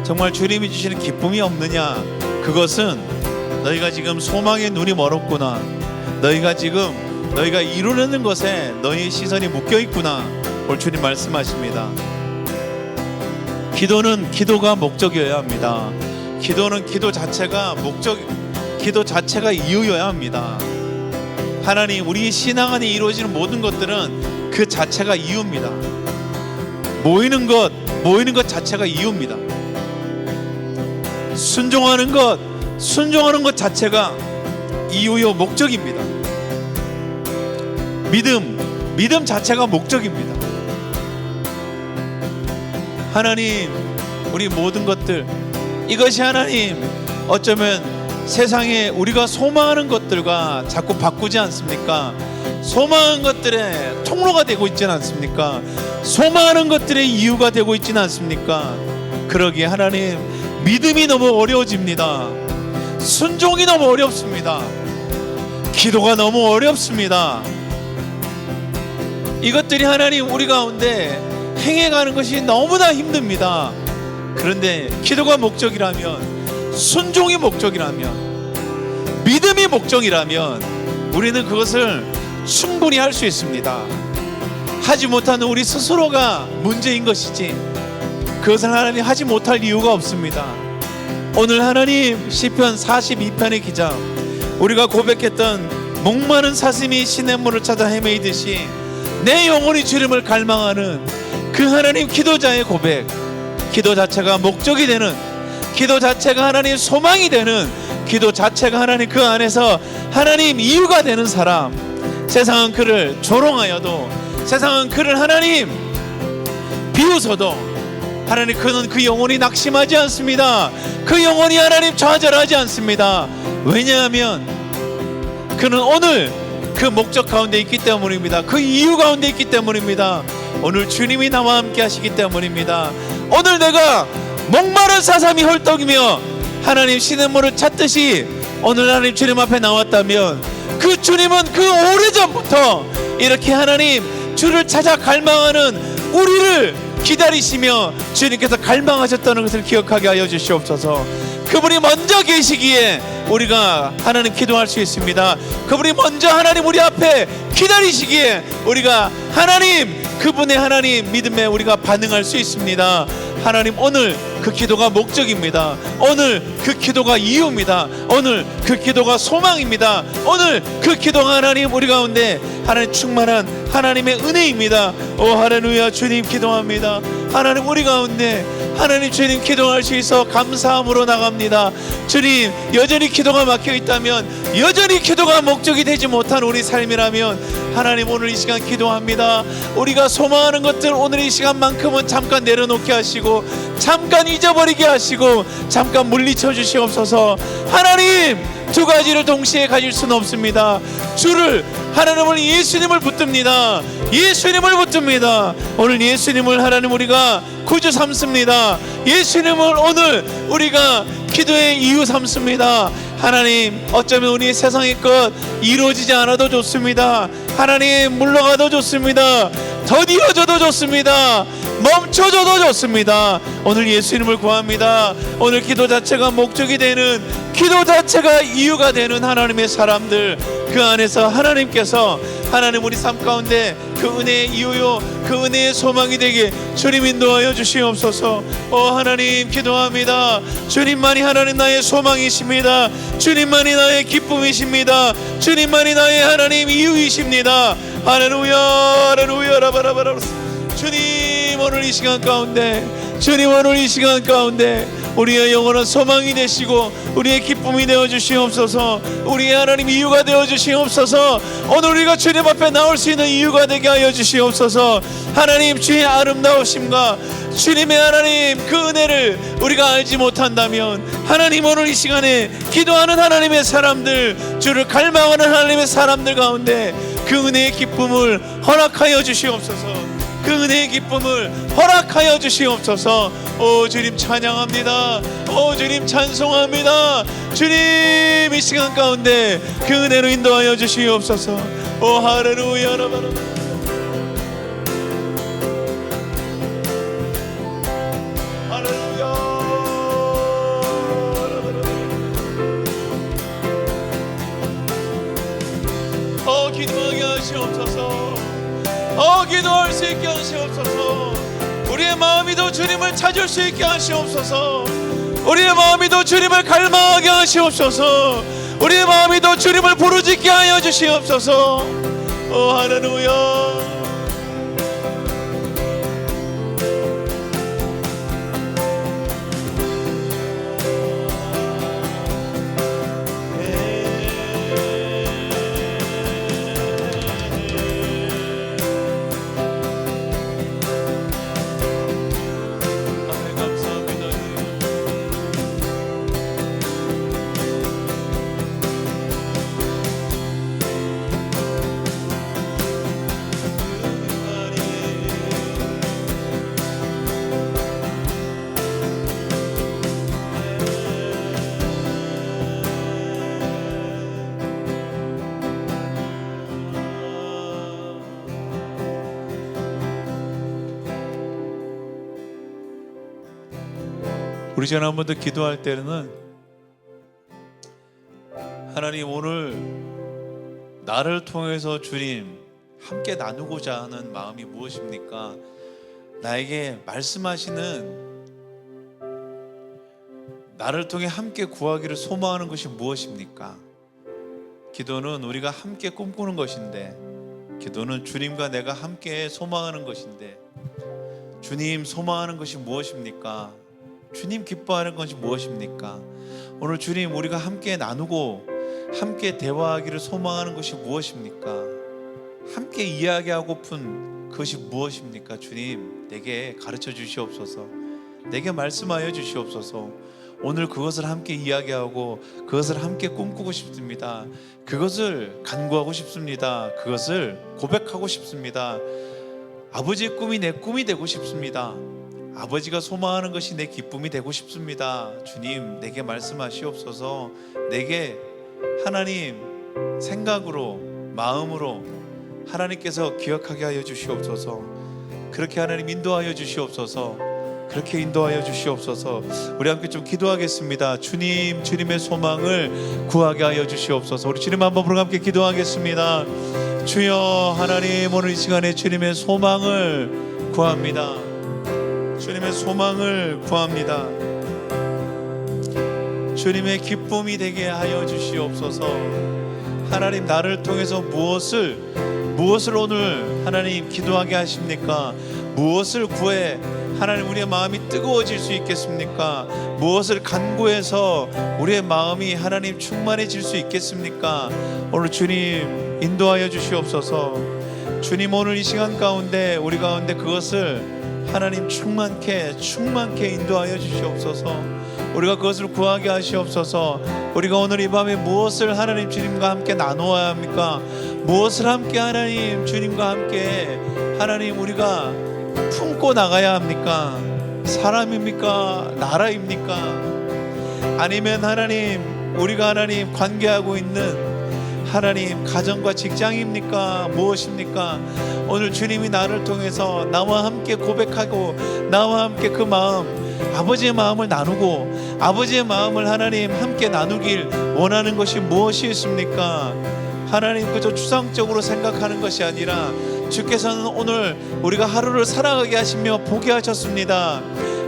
정말 주님이 주시는 기쁨이 없느냐? 그것은 너희가 지금 소망의 눈이 멀었구나. 너희가 지금 너희가 이루려는 것에 너희의 시선이 묶여 있구나. 오늘 주님 말씀하십니다. 기도는 기도가 목적이어야 합니다. 기도는 기도 자체가 기도 자체가 이유여야 합니다. 하나님, 우리 신앙 안에 이루어지는 모든 것들은 그 자체가 이유입니다. 모이는 것 자체가 이유입니다. 순종하는 것 자체가 이유요 목적입니다. 믿음 자체가 목적입니다. 하나님, 우리 모든 것들, 이것이 하나님 어쩌면 세상에 우리가 소망하는 것들과 자꾸 바꾸지 않습니까? 소망하는 것들의 통로가 되고 있지는 않습니까? 소망하는 것들의 이유가 되고 있지는 않습니까? 그러기에 하나님, 믿음이 너무 어려워집니다. 순종이 너무 어렵습니다. 기도가 너무 어렵습니다. 이것들이 하나님 우리 가운데 행해가는 것이 너무나 힘듭니다. 그런데 기도가 목적이라면, 순종이 목적이라면, 믿음이 목적이라면 우리는 그것을 충분히 할 수 있습니다. 하지 못하는 우리 스스로가 문제인 것이지 그것을 하나님 하지 못할 이유가 없습니다. 오늘 하나님 시편 42편의 기자, 우리가 고백했던 목마른 사슴이 시냇물을 찾아 헤매이듯이 내 영혼이 주님을 갈망하는 그 하나님 기도자의 고백, 기도 자체가 목적이 되는, 기도 자체가 하나님 소망이 되는, 기도 자체가 하나님 그 안에서 하나님 이유가 되는 사람, 세상은 그를 조롱하여도, 세상은 그를 하나님 비웃어도 하나님 그는 그 영혼이 낙심하지 않습니다. 그 영혼이 하나님 좌절하지 않습니다. 왜냐하면 그는 오늘 그 목적 가운데 있기 때문입니다. 그 이유 가운데 있기 때문입니다. 오늘 주님이 나와 함께 하시기 때문입니다. 오늘 내가 목마른 사슴이 헐떡이며 하나님 시냇물을 찾듯이 오늘 하나님 주님 앞에 나왔다면 그 주님은 그 오래전부터 이렇게 하나님 주를 찾아 갈망하는 우리를 기다리시며 주님께서 갈망하셨다는 것을 기억하게 하여 주시옵소서. 그분이 먼저 계시기에 우리가 하나님 기도할 수 있습니다. 그분이 먼저 하나님 우리 앞에 기다리시기에 우리가 하나님 그분의 하나님 믿음에 우리가 반응할 수 있습니다. 하나님, 오늘 그 기도가 목적입니다. 오늘 그 기도가 이유입니다. 오늘 그 기도가 소망입니다. 오늘 그 기도가 하나님 우리 가운데 하나님 충만한 하나님의 은혜입니다. 오 할렐루야. 주님 기도합니다. 하나님 우리 가운데 하나님 주님 기도할 수 있어 감사함으로 나갑니다. 주님 여전히 기도가 막혀 있다면, 여전히 기도가 목적이 되지 못한 우리 삶이라면 하나님 오늘 이 시간 기도합니다. 우리가 소망하는 것들 오늘 이 시간만큼은 잠깐 내려놓게 하시고, 잠깐 잊어버리게 하시고, 잠깐 물리쳐 주시옵소서. 하나님 두 가지를 동시에 가질 수는 없습니다. 주를, 하나님을, 예수님을 붙듭니다. 예수님을 붙듭니다. 오늘 예수님을 하나님 우리가 구주 삼습니다. 예수님을 오늘 우리가 기도의 이유 삼습니다. 하나님 어쩌면 우리 세상의 것 이루어지지 않아도 좋습니다. 하나님 물러가도 좋습니다. 더디어져도 좋습니다. 멈춰줘도 좋습니다. 오늘 예수님을 구합니다. 오늘 기도 자체가 목적이 되는, 기도 자체가 이유가 되는 하나님의 사람들, 그 안에서 하나님께서 하나님 우리 삶 가운데 그 은혜의 이유요, 그 은혜의 소망이 되게 주님 인도하여 주시옵소서. 하나님 기도합니다. 주님만이 하나님 나의 소망이십니다. 주님만이 나의 기쁨이십니다. 주님만이 나의 하나님 이유이십니다. 할렐루야 할렐루야 라바라바라. 주님 오늘 이 시간 가운데, 주님 오늘 이 시간 가운데 우리의 영원한 소망이 되시고 우리의 기쁨이 되어 주시옵소서. 우리의 하나님 이유가 되어 주시옵소서. 오늘 우리가 주님 앞에 나올 수 있는 이유가 되게 하여 주시옵소서. 하나님 주의 아름다우심과 주님의 하나님 그 은혜를 우리가 알지 못한다면, 하나님 오늘 이 시간에 기도하는 하나님의 사람들, 주를 갈망하는 하나님의 사람들 가운데 그 은혜의 기쁨을 허락하여 주시옵소서. 그 은혜의 기쁨을 허락하여 주시옵소서. 오 주님 찬양합니다. 오 주님 찬송합니다. 주님 이 시간 가운데 그 은혜로 인도하여 주시옵소서. 오 할렐루야 라바라. 할렐루야 라바라. 기도하게 하시옵소서. 기도할 수 있게 하시옵소서. 우리의 마음이 더 주님을 찾을 수 있게 하시옵소서. 우리의 마음이 더 주님을 갈망하게 하시옵소서. 우리의 마음이 더 주님을 부르짖게 하여 주시옵소서. 할렐루야. 우리 지난번도 기도할 때는 하나님 오늘 나를 통해서 주님 함께 나누고자 하는 마음이 무엇입니까? 나에게 말씀하시는, 나를 통해 함께 구하기를 소망하는 것이 무엇입니까? 기도는 우리가 함께 꿈꾸는 것인데, 기도는 주님과 내가 함께 소망하는 것인데, 주님 소망하는 것이 무엇입니까? 주님 기뻐하는 것이 무엇입니까? 오늘 주님 우리가 함께 나누고 함께 대화하기를 소망하는 것이 무엇입니까? 함께 이야기하고픈 그것이 무엇입니까? 주님 내게 가르쳐 주시옵소서. 내게 말씀하여 주시옵소서. 오늘 그것을 함께 이야기하고 그것을 함께 꿈꾸고 싶습니다. 그것을 간구하고 싶습니다. 그것을 고백하고 싶습니다. 아버지의 꿈이 내 꿈이 되고 싶습니다. 아버지가 소망하는 것이 내 기쁨이 되고 싶습니다. 주님 내게 말씀하시옵소서. 내게 하나님 생각으로, 마음으로 하나님께서 기억하게 하여 주시옵소서. 그렇게 하나님 인도하여 주시옵소서. 그렇게 인도하여 주시옵소서. 우리 함께 좀 기도하겠습니다. 주님, 주님의 소망을 구하게 하여 주시옵소서. 우리 주님 한번 부르고 함께 기도하겠습니다. 주여, 하나님 오늘 이 시간에 주님의 소망을 구합니다. 주님의 소망을 구합니다. 주님의 기쁨이 되게 하여 주시옵소서. 하나님 나를 통해서 무엇을 오늘 하나님 기도하게 하십니까? 무엇을 구해 하나님 우리의 마음이 뜨거워질 수 있겠습니까? 무엇을 간구해서 우리의 마음이 하나님 충만해질 수 있겠습니까? 오늘 주님 인도하여 주시옵소서. 주님 오늘 이 시간 가운데 우리 가운데 그것을 하나님 충만케 인도하여 주시옵소서. 우리가 그것을 구하게 하시옵소서. 우리가 오늘 이 밤에 무엇을 하나님 주님과 함께 나누어야 합니까? 무엇을 함께 하나님 주님과 함께 하나님 우리가 품고 나가야 합니까? 사람입니까? 나라입니까? 아니면 하나님 우리가 하나님 관계하고 있는 하나님 가정과 직장입니까? 무엇입니까? 오늘 주님이 나를 통해서 나와 함께 고백하고 나와 함께 그 마음, 아버지의 마음을 나누고 아버지의 마음을 하나님 함께 나누길 원하는 것이 무엇이 있습니까? 하나님 그저 추상적으로 생각하는 것이 아니라 주께서는 오늘 우리가 하루를 살아가게 하시며 보게 하셨습니다.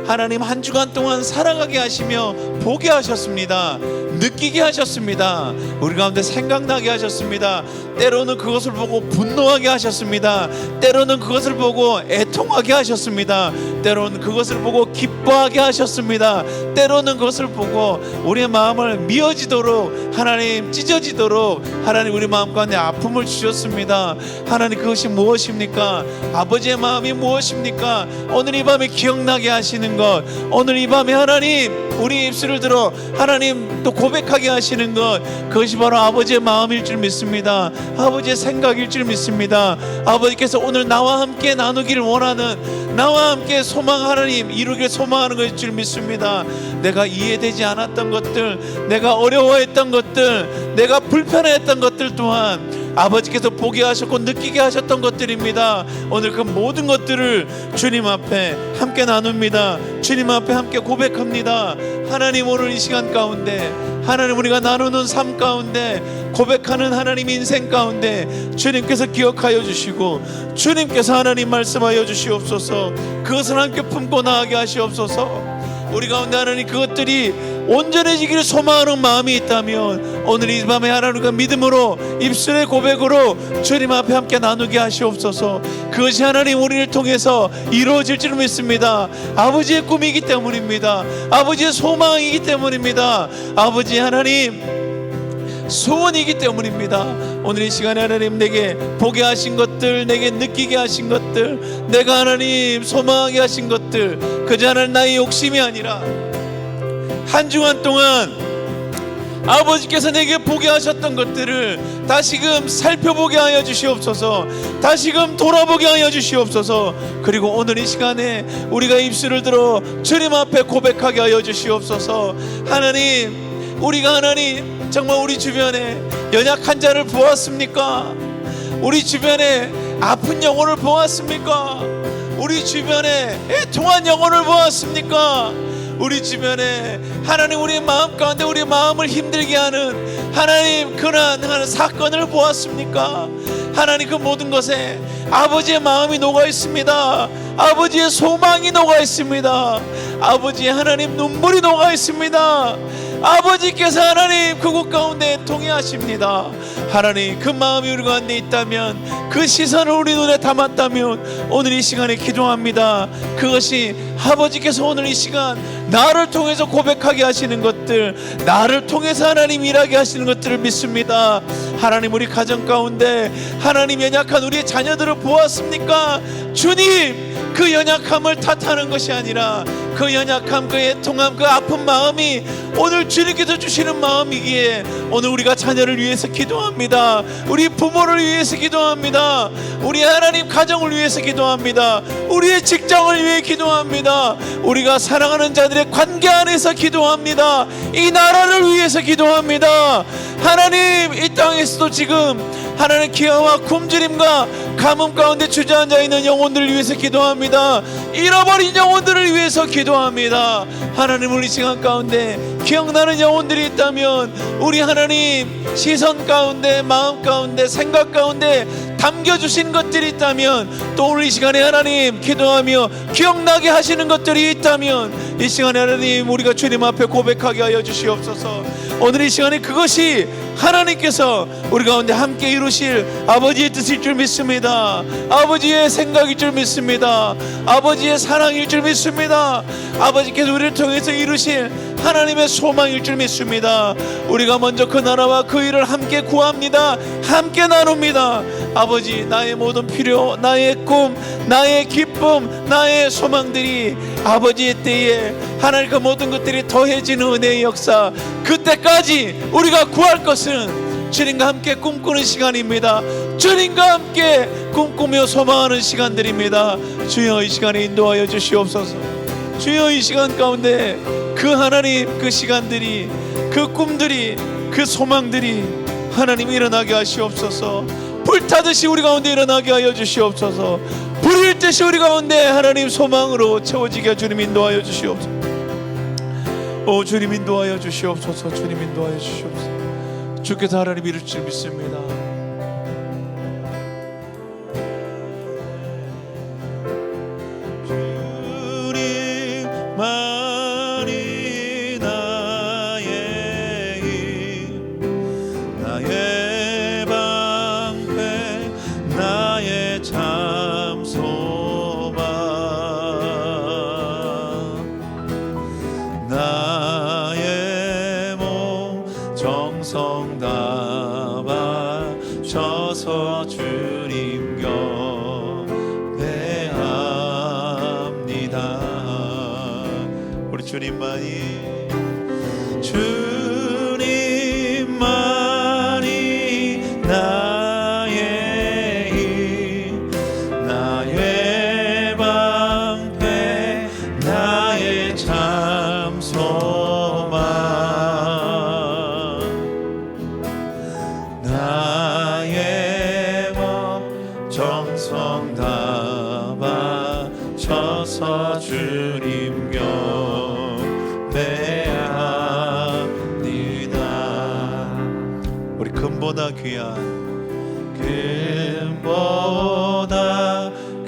하나님 한 주간 동안 살아가게 하시며 보게 하셨습니다. 느끼게 하셨습니다. 우리 가운데 생각나게 하셨습니다. 때로는 그것을 보고 분노하게 하셨습니다. 때로는 그것을 보고 애통하게 하셨습니다. 때로는 그것을 보고 기뻐하게 하셨습니다. 때로는 그것을 보고 우리의 마음을 미어지도록 하나님 찢어지도록 하나님 우리 마음 가운데 아픔을 주셨습니다. 하나님 그것이 무엇입니까? 아버지의 마음이 무엇입니까? 오늘 이 밤에 기억나게 하시는 것, 오늘 이 밤에 하나님 우리 입술을 들어 하나님 또 고백하게 하시는 것, 그것이 바로 아버지의 마음일 줄 믿습니다. 아버지의 생각일 줄 믿습니다. 아버지께서 오늘 나와 함께 나누기를 원하는, 나와 함께 소망 하나님 이루기를 소망하는 것일 줄 믿습니다. 내가 이해되지 않았던 것들, 내가 어려워했던 것들, 내가 불편했던 것들 또한 아버지께서 보게 하셨고 느끼게 하셨던 것들입니다. 오늘 그 모든 것들을 주님 앞에 함께 나눕니다. 주님 앞에 함께 고백합니다. 하나님 오늘 이 시간 가운데 하나님 우리가 나누는 삶 가운데 고백하는 하나님 인생 가운데 주님께서 기억하여 주시고 주님께서 하나님 말씀하여 주시옵소서. 그것을 함께 품고 나가게 하시옵소서. 우리 가운데 하나님 그것들이 온전해지기를 소망하는 마음이 있다면 오늘 이 밤에 하나님과 믿음으로 입술의 고백으로 주님 앞에 함께 나누게 하시옵소서. 그것이 하나님 우리를 통해서 이루어질 줄 믿습니다. 아버지의 꿈이기 때문입니다. 아버지의 소망이기 때문입니다. 아버지 하나님 소원이기 때문입니다. 오늘 이 시간에 하나님 내게 보게 하신 것들, 내게 느끼게 하신 것들, 내가 하나님 소망하게 하신 것들, 그저 하나님 나의 욕심이 아니라 한 주간 동안 아버지께서 내게 보게 하셨던 것들을 다시금 살펴보게 하여 주시옵소서. 다시금 돌아보게 하여 주시옵소서. 그리고 오늘 이 시간에 우리가 입술을 들어 주님 앞에 고백하게 하여 주시옵소서. 하나님 우리가 하나님 정말 우리 주변에 연약한 자를 보았습니까? 우리 주변에 아픈 영혼을 보았습니까? 우리 주변에 애통한 영혼을 보았습니까? 우리 주변에 하나님 우리의 마음 가운데 우리의 마음을 힘들게 하는 하나님 그러한 사건을 보았습니까? 하나님 그 모든 것에 아버지의 마음이 녹아 있습니다. 아버지의 소망이 녹아 있습니다. 아버지의 하나님 눈물이 녹아 있습니다. 아버지께서 하나님 그곳 가운데 통해하십니다. 하나님 그 마음이 우리 가운데 있다면, 그 시선을 우리 눈에 담았다면 오늘 이 시간에 기도합니다. 그것이 아버지께서 오늘 이 시간 나를 통해서 고백하게 하시는 것들, 나를 통해서 하나님 일하게 하시는 것들을 믿습니다. 하나님 우리 가정 가운데 하나님 연약한 우리의 자녀들을 보았습니까? 주님 그 연약함을 탓하는 것이 아니라 그 연약함, 그 애통함, 그 아픈 마음이 오늘 주님께서 주시는 마음이기에 오늘 우리가 자녀를 위해서 기도합니다. 우리 부모를 위해서 기도합니다. 우리 하나님 가정을 위해서 기도합니다. 우리의 직장을 위해 기도합니다. 우리가 사랑하는 자들의 관계 안에서 기도합니다. 이 나라를 위해서 기도합니다. 하나님 이 땅에서도 지금 하나님 기아와 굶주림과 가뭄 가운데 주저앉아 있는 영혼들을 위해서 기도합니다. 잃어버린 영혼들을 위해서 기도합니다. 하나님 우리 시간 가운데 기억나는 영혼들이 있다면 우리 하나님 시선 가운데, 마음 가운데, 생각 가운데 담겨주신 것들이 있다면, 또 오늘 이 시간에 하나님 기도하며 기억나게 하시는 것들이 있다면 이 시간에 하나님 우리가 주님 앞에 고백하게 하여 주시옵소서. 오늘 이 시간에 그것이 하나님께서 우리 가운데 함께 이루실 아버지의 뜻일 줄 믿습니다. 아버지의 생각일 줄 믿습니다. 아버지의 사랑일 줄 믿습니다. 아버지께서 우리를 통해서 이루실 하나님의 소망일 줄 믿습니다. 우리가 먼저 그 나라와 그 일을 함께 구합니다. 함께 나눕니다. 아버지, 나의 모든 필요, 나의 꿈, 나의 기쁨, 나의 소망들이 아버지의 때에 하나님 그 모든 것들이 더해지는 은혜의 역사, 그때까지 우리가 구할 것은 주님과 함께 꿈꾸는 시간입니다. 주님과 함께 꿈꾸며 소망하는 시간들입니다. 주여 이 시간에 인도하여 주시옵소서. 주여 이 시간 가운데 그 하나님 그 시간들이, 그 꿈들이, 그 소망들이 하나님 일어나게 하시옵소서. 불타듯이 우리 가운데 일어나게 하여 주시옵소서. 불일 듯이 우리 가운데 하나님 소망으로 채워지게 주님 인도하여 주시옵소서. 오 주님 인도하여 주시옵소서. 주님 인도하여 주시옵소서. 주께서 하나님 이룰 줄 믿습니다. 주님만이 나의 힘, 나의 방패, 나의 참 소망, 나의 몸 정성 다 바쳐서 주님 경배합니다. 우리 주님만이 나의 힘, 나의 방패, 나의 참 소망, 나의 몸 정성 다 바쳐서 주님 경배합니다. 우리 금보다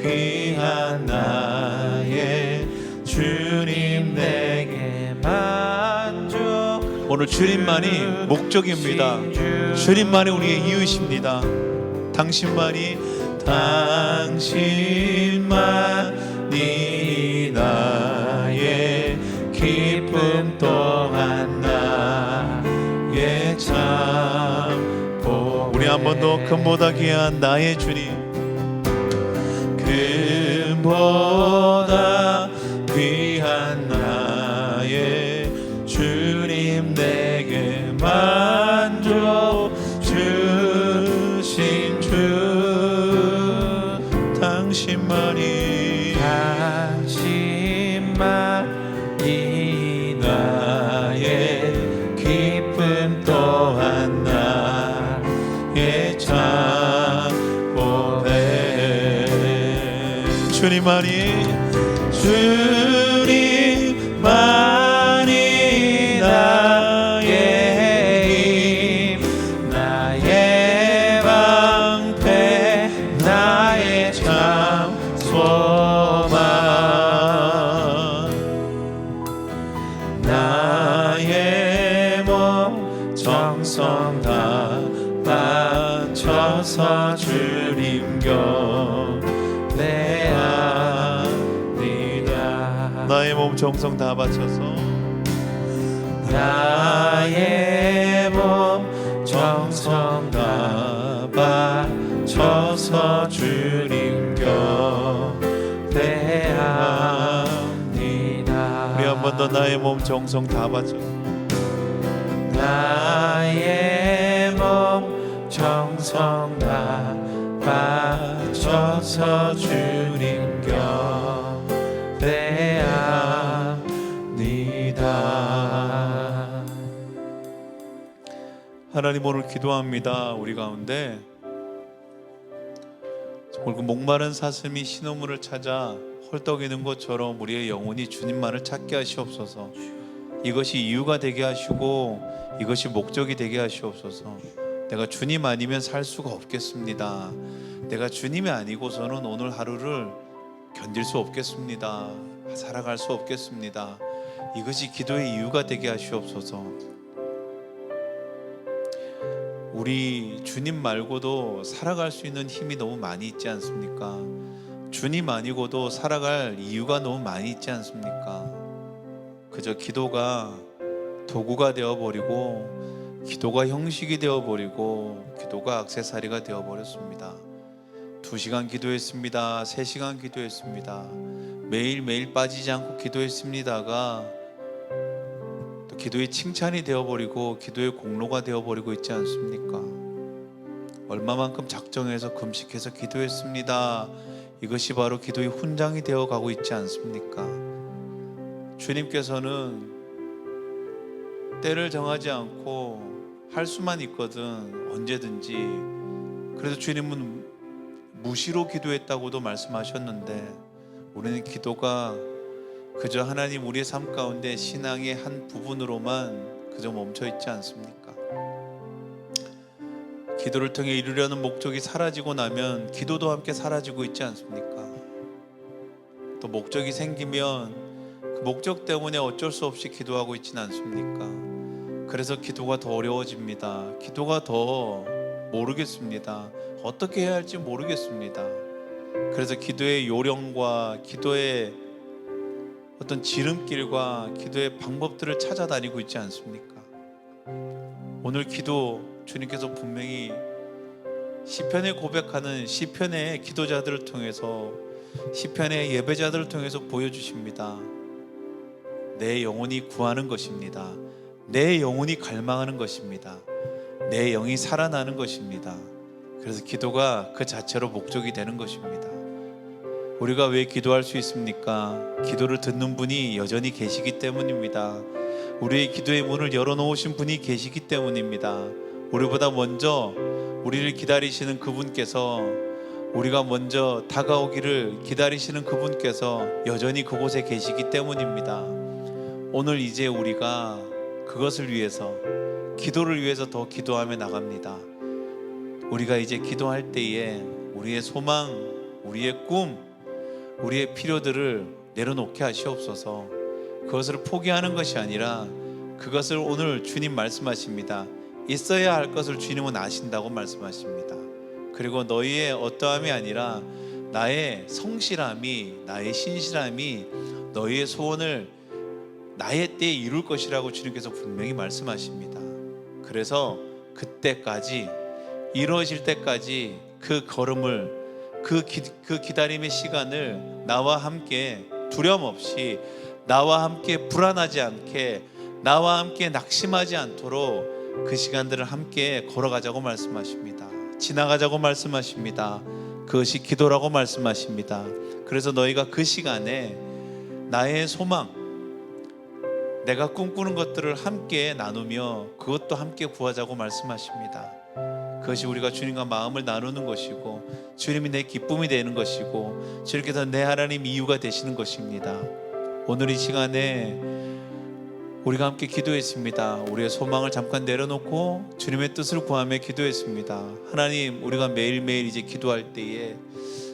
귀한 나의 주님 내게 만족. 오늘 주님만이 목적입니다. 주님만이 우리의 이유이십니다. 당신만이 나의 기쁨 또한 나의 참. 우리 한 번 더 금보다 귀한 나의 주님, 금보다 귀한 나의 주님 내게 만족 주신 주, 당신만이 나의 기쁨 또한 나의 참 보배. 주님만이 나의 힘, 나의 방패, 나의 참 소망, 나의 몸 정성 다 바쳐서 주님 경배합니다. 나의 몸 정성 다 바쳐서, 나의 몸 정성 다 바쳐서 주님 경배합니다. 우리 한 번 더 나의 몸 정성 다 바쳐서, 나의 몸 정성 다 바쳐서 주님 경배합니다. 하나님 오늘 기도합니다. 우리 가운데 정말 그 목마른 사슴이 시냇물을 찾아 헐떡이는 것처럼 우리의 영혼이 주님만을 찾게 하시옵소서. 이것이 이유가 되게 하시고 이것이 목적이 되게 하시옵소서. 내가 주님 아니면 살 수가 없겠습니다. 내가 주님이 아니고서는 오늘 하루를 견딜 수 없겠습니다. 살아갈 수 없겠습니다. 이것이 기도의 이유가 되게 하시옵소서. 우리 주님 말고도 살아갈 수 있는 힘이 너무 많이 있지 않습니까? 주님 아니고도 살아갈 이유가 너무 많이 있지 않습니까? 그저 기도가 도구가 되어버리고, 기도가 형식이 되어버리고, 기도가 액세서리가 되어버렸습니다. 2시간 기도했습니다. 3시간 기도했습니다. 매일매일 빠지지 않고 기도했습니다가 또 기도의 칭찬이 되어버리고 기도의 공로가 되어버리고 있지 않습니까? 얼마만큼 작정해서 금식해서 기도했습니다. 이것이 바로 기도의 훈장이 되어가고 있지 않습니까? 주님께서는 때를 정하지 않고 할 수만 있거든 언제든지. 그래서 주님은 무시로 기도했다고도 말씀하셨는데, 우리는 기도가 그저 하나님 우리의 삶 가운데 신앙의 한 부분으로만 그저 멈춰 있지 않습니까? 기도를 통해 이루려는 목적이 사라지고 나면 기도도 함께 사라지고 있지 않습니까? 또 목적이 생기면 그 목적 때문에 어쩔 수 없이 기도하고 있지는 않습니까? 그래서 기도가 더 어려워집니다. 기도가 더 모르겠습니다. 어떻게 해야 할지 모르겠습니다. 그래서 기도의 요령과 기도의 어떤 지름길과 기도의 방법들을 찾아다니고 있지 않습니까? 오늘 기도 주님께서 분명히 시편에 고백하는 시편의 기도자들을 통해서, 시편의 예배자들을 통해서 보여주십니다. 내 영혼이 구하는 것입니다. 내 영혼이 갈망하는 것입니다. 내 영이 살아나는 것입니다. 그래서 기도가 그 자체로 목적이 되는 것입니다. 우리가 왜 기도할 수 있습니까? 기도를 듣는 분이 여전히 계시기 때문입니다. 우리의 기도의 문을 열어놓으신 분이 계시기 때문입니다. 우리보다 먼저 우리를 기다리시는 그분께서, 우리가 먼저 다가오기를 기다리시는 그분께서 여전히 그곳에 계시기 때문입니다. 오늘 이제 우리가 그것을 위해서, 기도를 위해서 더 기도하며 나갑니다. 우리가 이제 기도할 때에 우리의 소망, 우리의 꿈, 우리의 필요들을 내려놓게 하시옵소서. 그것을 포기하는 것이 아니라 그것을 오늘 주님 말씀하십니다. 있어야 할 것을 주님은 아신다고 말씀하십니다. 그리고 너희의 어떠함이 아니라 나의 성실함이, 나의 신실함이 너희의 소원을 나의 때에 이룰 것이라고 주님께서 분명히 말씀하십니다. 그래서 그때까지, 이루어질 때까지 그 걸음을, 그 기다림의 시간을 나와 함께 두려움 없이, 나와 함께 불안하지 않게, 나와 함께 낙심하지 않도록 그 시간들을 함께 걸어가자고 말씀하십니다. 지나가자고 말씀하십니다. 그것이 기도라고 말씀하십니다. 그래서 너희가 그 시간에 나의 소망, 내가 꿈꾸는 것들을 함께 나누며 그것도 함께 구하자고 말씀하십니다. 그것이 우리가 주님과 마음을 나누는 것이고, 주님이 내 기쁨이 되는 것이고, 주님께서 내 하나님 이유가 되시는 것입니다. 오늘 이 시간에 우리가 함께 기도했습니다. 우리의 소망을 잠깐 내려놓고 주님의 뜻을 구하며 기도했습니다. 하나님, 우리가 매일매일 이제 기도할 때에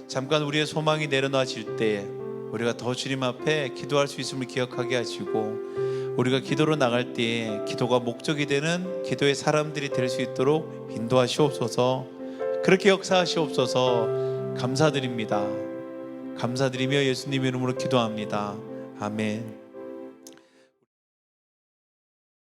잠깐 우리의 소망이 내려놔질 때에 우리가 더 주님 앞에 기도할 수 있음을 기억하게 하시고, 우리가 기도로 나갈 때에 기도가 목적이 되는 기도의 사람들이 될 수 있도록 인도하시옵소서. 그렇게 역사하시옵소서. 감사드립니다. 감사드리며 예수님 이름으로 기도합니다. 아멘.